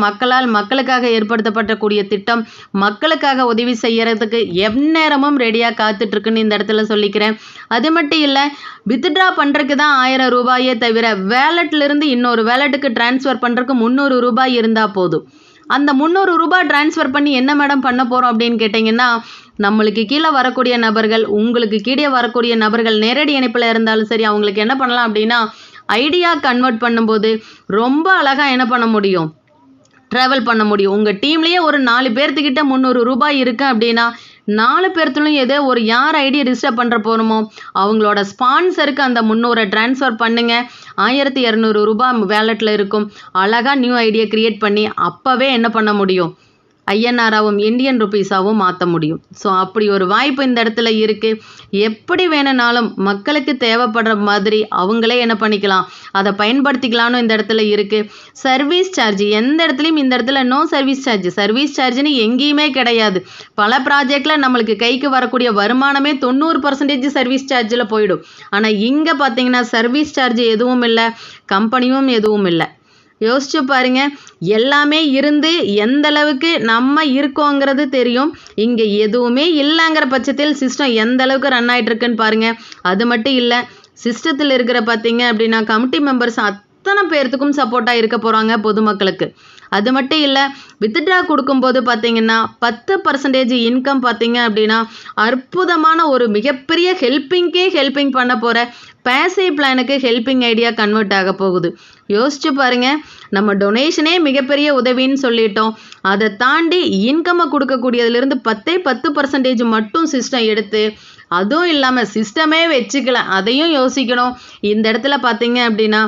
மக்களுக்காக ஏற்படுத்தப்படக்கூடிய திட்டம், மக்களுக்காக உதவி செய்யறதுக்கு எந்நேரமும் ரெடியாக காத்துட்ருக்குன்னு இந்த இடத்துல சொல்லிக்கிறேன். அது மட்டும் இல்லை, வித்ட்ரா பண்ணுறதுக்கு தான் 1000 ரூபாயே தவிர வேலட்லேருந்து இன்னொரு வேலட்டுக்கு டிரான்ஸ்ஃபர் பண்ணுறதுக்கு 300 ரூபாய் இருந்தால் போதும். அந்த 300 ரூபாய் டிரான்ஸ்ஃபர் பண்ணி என்ன மேடம் பண்ண போகிறோம் அப்படின்னு கேட்டிங்கன்னா, நம்மளுக்கு கீழே வரக்கூடிய நபர்கள், உங்களுக்கு கீழே வரக்கூடிய நபர்கள் நேரடி இணைப்பில் இருந்தாலும் சரி, அவங்களுக்கு என்ன பண்ணலாம் அப்படின்னா ஐடியா கன்வெர்ட் பண்ணும்போது ரொம்ப அழகாக என்ன பண்ண முடியும், ட்ராவல் பண்ண முடியும். உங்கள் டீம்லேயே ஒரு 4 பேர்த்துக்கிட்ட 300 ரூபாய் இருக்குது அப்படின்னா 4 பேர்த்துலையும் ஏதோ ஒரு யார் ஐடி ரிஜிஸ்டர் பண்ணுற போகிறோமோ அவங்களோட ஸ்பான்சருக்கு அந்த 300 ட்ரான்ஸ்ஃபர் பண்ணுங்கள். 1200 ரூபாய் வேலெட்டில் இருக்கும். அழகாக நியூ ஐடியை க்ரியேட் பண்ணி அப்போவே என்ன பண்ண முடியும், ஐஎன்ஆராகவும் இந்தியன் ருபீஸாகவும் மாற்ற முடியும். ஸோ அப்படி ஒரு வாய்ப்பு இந்த இடத்துல இருக்குது. எப்படி வேணுனாலும் மக்களுக்கு தேவைப்படுற மாதிரி அவங்களே என்ன பண்ணிக்கலாம், அதை பயன்படுத்திக்கலான்னு இந்த இடத்துல இருக்குது. சர்வீஸ் சார்ஜ் எந்த இடத்துலையும் இந்த இடத்துல நோ சர்வீஸ் சார்ஜ்னு எங்கேயுமே கிடையாது. பல ப்ராஜெக்டில் நம்மளுக்கு கைக்கு வரக்கூடிய வருமானமே 90% சர்வீஸ் சார்ஜில் போயிடும். ஆனால் இங்கே பார்த்தீங்கன்னா சர்வீஸ் சார்ஜ் எதுவும் இல்லை, கம்பெனியும் எதுவும் இல்லை. யோசிச்சு பாருங்க, எல்லாமே இருந்து எந்த அளவுக்கு நம்ம இருக்கோங்கிறது தெரியும். இங்கே எதுவுமே இல்லைங்கிற பட்சத்தில் சிஸ்டம் எந்த அளவுக்கு ரன் ஆகிட்டு இருக்குன்னு பாருங்க. அது மட்டும் இல்லை, சிஸ்டத்தில் இருக்கிற பார்த்தீங்க அப்படின்னா கமிட்டி மெம்பர்ஸ் அத்தனை பேர்த்துக்கும் சப்போர்ட்டாக இருக்க போகிறாங்க பொதுமக்களுக்கு. அது மட்டும் இல்லை, வித்ட்ரா கொடுக்கும்போது பார்த்தீங்கன்னா 10% இன்கம் பார்த்தீங்க அப்படின்னா அற்புதமான ஒரு மிகப்பெரிய ஹெல்ப்பிங் பண்ண போகிற பேசிவ் பிளானுக்கு ஹெல்ப்பிங் ஐடியா கன்வெர்ட் ஆக போகுது. யோசிச்சு பாருங்க, நம்ம டொனேஷனே மிகப்பெரிய உதவின்னு சொல்லிட்டோம். அதை தாண்டி இன்கம்மை கொடுக்கக்கூடியதுலேருந்து 10% மட்டும் சிஸ்டம் எடுத்து, அதுவும் இல்லாமல் சிஸ்டமே வச்சுக்கல, அதையும் யோசிக்கணும். இந்த இடத்துல பார்த்தீங்க அப்படின்னா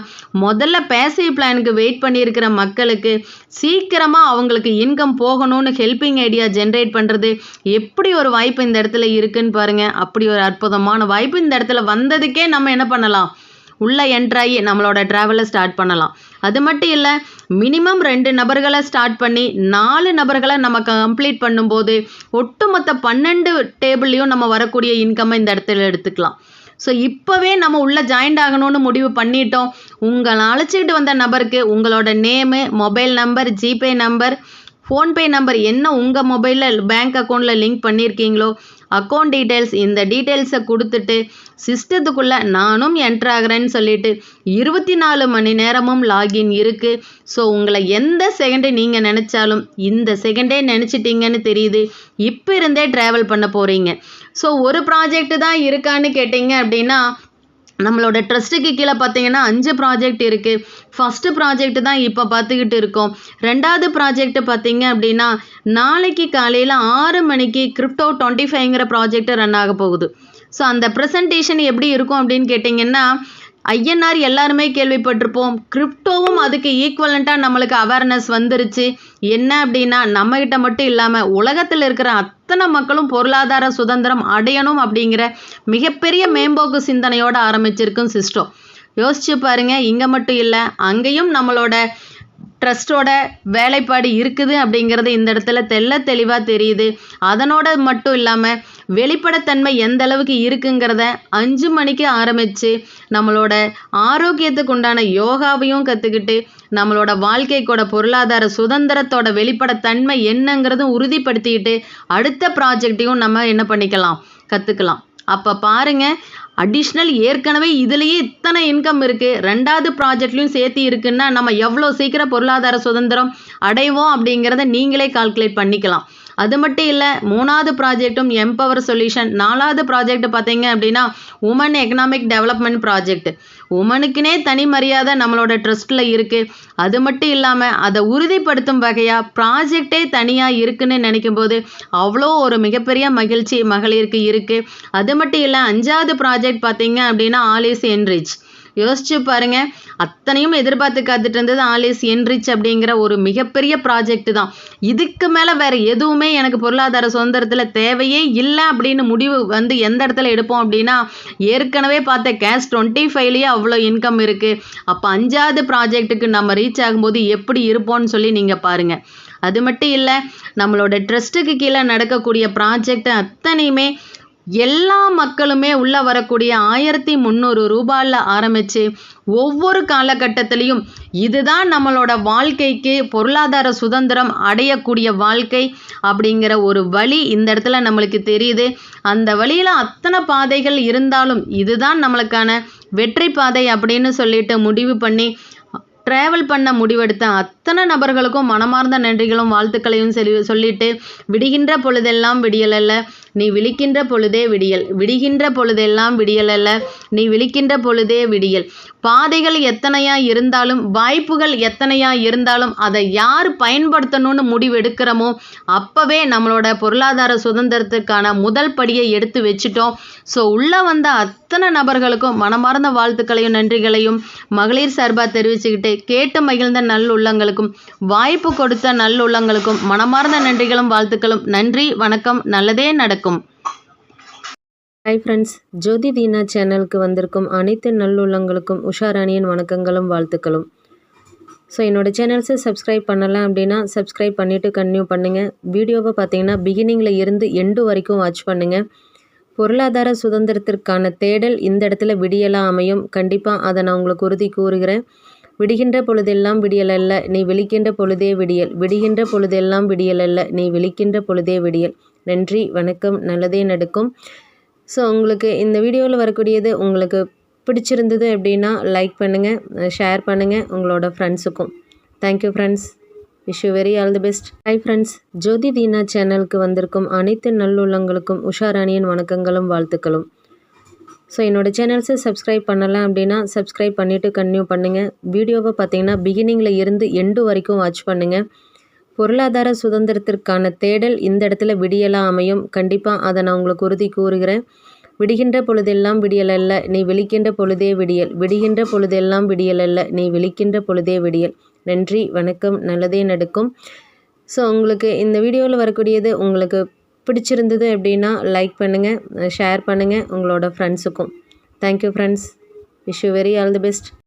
முதல்ல பேசிவ் பிளானுக்கு வெயிட் பண்ணியிருக்கிற மக்களுக்கு சீக்கிரமாக அவங்களுக்கு இன்கம் போகணும்னு ஹெல்ப்பிங் ஐடியா ஜென்ரேட் பண்ணுறது எப்படி ஒரு வாய்ப்பு இந்த இடத்துல இருக்குன்னு பாருங்கள். அப்படி ஒரு அற்புதமான வாய்ப்பு இந்த இடத்துல வந்ததுக்கே நம்ம என்ன பண்ணலாம், உள்ளே என்ட்ராகி நம்மளோட ட்ராவலை ஸ்டார்ட் பண்ணலாம். அது மட்டும் இல்லை, மினிமம் 2 நபர்களை ஸ்டார்ட் பண்ணி 4 நபர்களை நம்ம கம்ப்ளீட் பண்ணும்போது ஒட்டுமொத்த 12 டேபிள்லையும் நம்ம வரக்கூடிய இன்கம்மை இந்த இடத்துல எடுத்துக்கலாம். ஸோ இப்போவே நம்ம உள்ளே ஜாயின்ட் ஆகணும்னு முடிவு பண்ணிட்டோம். உங்களை அழைச்சிக்கிட்டு வந்த நபருக்கு உங்களோட name, mobile number, GPay number, PhonePe number என்ன உங்கள் மொபைலில் பேங்க் அக்கௌண்ட்டில் லிங்க் பண்ணியிருக்கீங்களோ அக்கௌண்ட் டீட்டெயில்ஸ், இந்த டீட்டெயில்ஸை கொடுத்துட்டு சிஸ்டத்துக்குள்ளே நானும் என்ட்ரு ஆகிறேன்னு சொல்லிட்டு 24 மணி நேரமும் லாகின் இருக்குது. ஸோ உங்களை எந்த செகண்டு நீங்கள் நினச்சாலும் இந்த செகண்டே நினச்சிட்டிங்கன்னு தெரியுது. இப்போ இருந்தே ட்ராவல் பண்ண போகிறீங்க. ஸோ ஒரு ப்ராஜெக்ட் தான் இருக்கான்னு கேட்டிங்க அப்படின்னா நம்மளோட ட்ரஸ்ட்டுக்கு கீழே பார்த்தீங்கன்னா 5 ப்ராஜெக்ட் இருக்குது. ஃபஸ்ட்டு ப்ராஜெக்ட் தான் இப்போ பார்த்துக்கிட்டு இருக்கோம். 2வது ப்ராஜெக்ட் பார்த்தீங்க அப்படின்னா நாளைக்கு காலையில் 6 மணிக்கு கிரிப்டோ 25ங்கிற ப்ராஜெக்ட் ரன் ஆக போகுது. ஸோ அந்த ப்ரெசன்டேஷன் எப்படி இருக்கும் அப்படின்னு கேட்டிங்கன்னா, ஐஎன்ஆர் எல்லாருமே கேள்விப்பட்டிருப்போம். கிரிப்டோவும் அதுக்கு ஈக்குவலண்ட்டாக நம்மளுக்கு அவேர்னஸ் வந்துருச்சு. என்ன அப்படின்னா நம்மகிட்ட மட்டும் இல்லாமல் உலகத்தில் இருக்கிற அத்தனை மக்களும் பொருளாதார சுதந்திரம் அடையணும் அப்படிங்கிற மிகப்பெரிய மேம்போக்கு சிந்தனையோட ஆரம்பிச்சிருக்கும் சிஸ்டம். யோசிச்சு பாருங்க, இங்க மட்டும் இல்லை, அங்கேயும் நம்மளோட ட்ரஸ்டோட வேலைப்பாடு இருக்குது அப்படிங்கிறது இந்த இடத்துல தெளிவாக தெரியுது. அதனோட மட்டும் இல்லாமல் வெளிப்படைத்தன்மை எந்த அளவுக்கு இருக்குங்கிறத 5 மணிக்கு ஆரம்பித்து நம்மளோட ஆரோக்கியத்துக்கு உண்டான யோகாவையும் கற்றுக்கிட்டு நம்மளோட வாழ்க்கைக்கூட பொருளாதார சுதந்திரத்தோட வெளிப்படைத்தன்மை என்னங்கிறதும் உறுதிப்படுத்திக்கிட்டு அடுத்த ப்ராஜெக்டையும் நம்ம என்ன பண்ணிக்கலாம், கற்றுக்கலாம். அப்போ பாருங்க, அடிஷ்னல் ஏற்கனவே இதுலேயே இத்தனை இன்கம் இருக்குது, 2வது ப்ராஜெக்ட்லையும் சேர்த்து இருக்குன்னா நம்ம எவ்வளோ சீக்கிரம் பொருளாதார சுதந்திரம் அடைவோம் அப்படிங்கிறத நீங்களே கால்குலேட் பண்ணிக்கலாம். அது மட்டும் இல்லை, 3வது ப்ராஜெக்டும் எம்பவர் சொல்யூஷன், 4வது ப்ராஜெக்ட் பார்த்தீங்க அப்படின்னா உமன் எக்கனாமிக் டெவலப்மெண்ட் ப்ராஜெக்ட். உமனுக்குனே தனி மரியாதை நம்மளோட ட்ரஸ்ட்டில் இருக்குது. அது மட்டும் இல்லாமல் அதை உறுதிப்படுத்தும் வகையாக ப்ராஜெக்டே தனியாக இருக்குன்னு நினைக்கும் போது அவ்வளோ ஒரு மிகப்பெரிய மகிழ்ச்சி மகளிருக்கு இருக்குது. அது மட்டும் இல்லை, 5வது ப்ராஜெக்ட் பார்த்தீங்க அப்படின்னா ஆல் இஸ் என்ரிச். யோசிச்சு பாருங்க, அத்தனையும் எதிர்பார்த்து காத்துட்டு இருந்தது ஆல் இஸ் என்ரிச் அப்படிங்கிற ஒரு மிகப்பெரிய ப்ராஜெக்ட் தான். இதுக்கு மேலே வேற எதுவுமே எனக்கு பொருளாதார சுதந்திரத்தில் தேவையே இல்லை அப்படின்னு முடிவு எந்த இடத்துல எடுப்போம் அப்படின்னா, ஏற்கனவே பார்த்த கேஸ் 25லயே அவ்வளோ இன்கம் இருக்குது. அப்போ 5வது ப்ராஜெக்ட்டுக்கு நம்ம ரீச் ஆகும்போது எப்படி இருப்போம்னு சொல்லி நீங்கள் பாருங்கள். அது மட்டும் இல்லை, நம்மளோட ட்ரஸ்ட்டுக்கு கீழே நடக்கக்கூடிய ப்ராஜெக்ட் அத்தனையுமே எல்லா மக்களுமே உள்ளே வரக்கூடிய 1300 ரூபாயில் ஆரம்பித்து ஒவ்வொரு காலகட்டத்திலையும் இதுதான் நம்மளோட வாழ்க்கைக்கு பொருளாதார சுதந்திரம் அடையக்கூடிய வாழ்க்கை அப்படிங்கிற ஒரு வழி இந்த இடத்துல நம்மளுக்கு தெரியுது. அந்த வழியில் அத்தனை பாதைகள் இருந்தாலும் இதுதான் நம்மளுக்கான வெற்றி பாதை அப்படின்னு சொல்லிட்டு முடிவு பண்ணி ட்ராவல் பண்ண முடிவெடுத்த அத்தனை நபர்களுக்கும் மனமார்ந்த நன்றிகளும் வாழ்த்துக்களையும் சொல்லிட்டு, விடுகின்ற பொழுதெல்லாம் விடியல் அல்ல, நீ விழிக்கின்ற பொழுதே விடியல். விடுகின்ற பொழுதெல்லாம் விடியல் அல்ல, நீ விழிக்கின்ற பொழுதே விடியல். பாதைகள் எத்தனையா இருந்தாலும், வாய்ப்புகள் எத்தனையா இருந்தாலும் அதை யார் பயன்படுத்தணும்னு முடிவு எடுக்கிறோமோ அப்போவே நம்மளோட பொருளாதார சுதந்திரத்துக்கான முதல் படியை எடுத்து வச்சுட்டோம். ஸோ உள்ளே வந்த அத்தனை நபர்களுக்கும் மனமார்ந்த வாழ்த்துக்களையும் நன்றிகளையும் மகளிர் சார்பாக தெரிவிச்சுக்கிட்டு, கேட்டு மகிழ்ந்த நல்லுள்ளங்களுக்கும் வாய்ப்பு கொடுத்த நல்லுள்ளங்களுக்கும் மனமார்ந்த நன்றிகளும் வாழ்த்துக்களும். நன்றி, வணக்கம், நல்லதே நடக்கும். ஹாய் ஃப்ரெண்ட்ஸ், ஜோதி தீனா சேனலுக்கு வந்திருக்கும் அனைத்து நல்லுள்ளங்களுக்கும் உஷாராணியின் வணக்கங்களும் வாழ்த்துக்களும். ஸோ என்னோடய சேனல்ஸை சப்ஸ்கிரைப் பண்ணலாம் அப்படின்னா சப்ஸ்கிரைப் பண்ணிவிட்டு கன்டினியூ பண்ணுங்கள். வீடியோவை பார்த்தீங்கன்னா பிகினிங்கில் இருந்து எண்டு வரைக்கும் வாட்ச் பண்ணுங்கள். பொருளாதார சுதந்திரத்திற்கான தேடல் இந்த இடத்துல விடியலாக அமையும். கண்டிப்பாக அதை நான் உங்களுக்கு உறுதி கூறுகிறேன். விடுகின்ற பொழுதெல்லாம் விடியல் அல்ல, நீ விழிக்கின்ற பொழுதே விடியல். விடுகின்ற பொழுதெல்லாம் விடியல் அல்ல, நீ விழிக்கின்ற பொழுதே விடியல். நன்றி, வணக்கம், நல்லதே நடக்கும். ஸோ உங்களுக்கு இந்த வீடியோவில் வரக்கூடியது உங்களுக்கு பிடிச்சிருந்தது அப்படின்னா லைக் பண்ணுங்கள், ஷேர் பண்ணுங்கள் உங்களோட ஃப்ரெண்ட்ஸுக்கும். Thank you friends, wish you very all the best. Hi friends, Jothi Deena சேனலுக்கு வந்திருக்கும் அனைத்து நல்லுள்ளங்களுக்கும் உஷாராணியின் வணக்கங்களும் வாழ்த்துக்களும். ஸோ என்னோடய சேனல்ஸை சப்ஸ்கிரைப் பண்ணலாம் அப்படின்னா சப்ஸ்கிரைப் பண்ணிவிட்டு கன்டினியூ பண்ணுங்கள். வீடியோவை பார்த்தீங்கன்னா பிகினிங்கில் இருந்து எண்டு வரைக்கும் வாட்ச் பண்ணுங்கள். பொருளாதார சுதந்திரத்திற்கான தேடல் இந்த இடத்துல விடியலாக அமையும். கண்டிப்பாக அதை நான் உங்களுக்கு உறுதி கூறுகிறேன். விடுகின்ற பொழுதெல்லாம் விடியல் அல்ல, நீ விழிக்கின்ற பொழுதே விடியல். விடுகின்ற பொழுதெல்லாம் விடியல் அல்ல, நீ விழிக்கின்ற பொழுதே விடியல். நன்றி, வணக்கம், நல்லதே நடக்கும். ஸோ உங்களுக்கு இந்த வீடியோவில் வரக்கூடியது உங்களுக்கு பிடிச்சிருந்தது அப்படின்னா லைக் பண்ணுங்கள், ஷேர் பண்ணுங்கள் உங்களோட ஃப்ரெண்ட்ஸுக்கும். Thank you friends, wish you very all the best.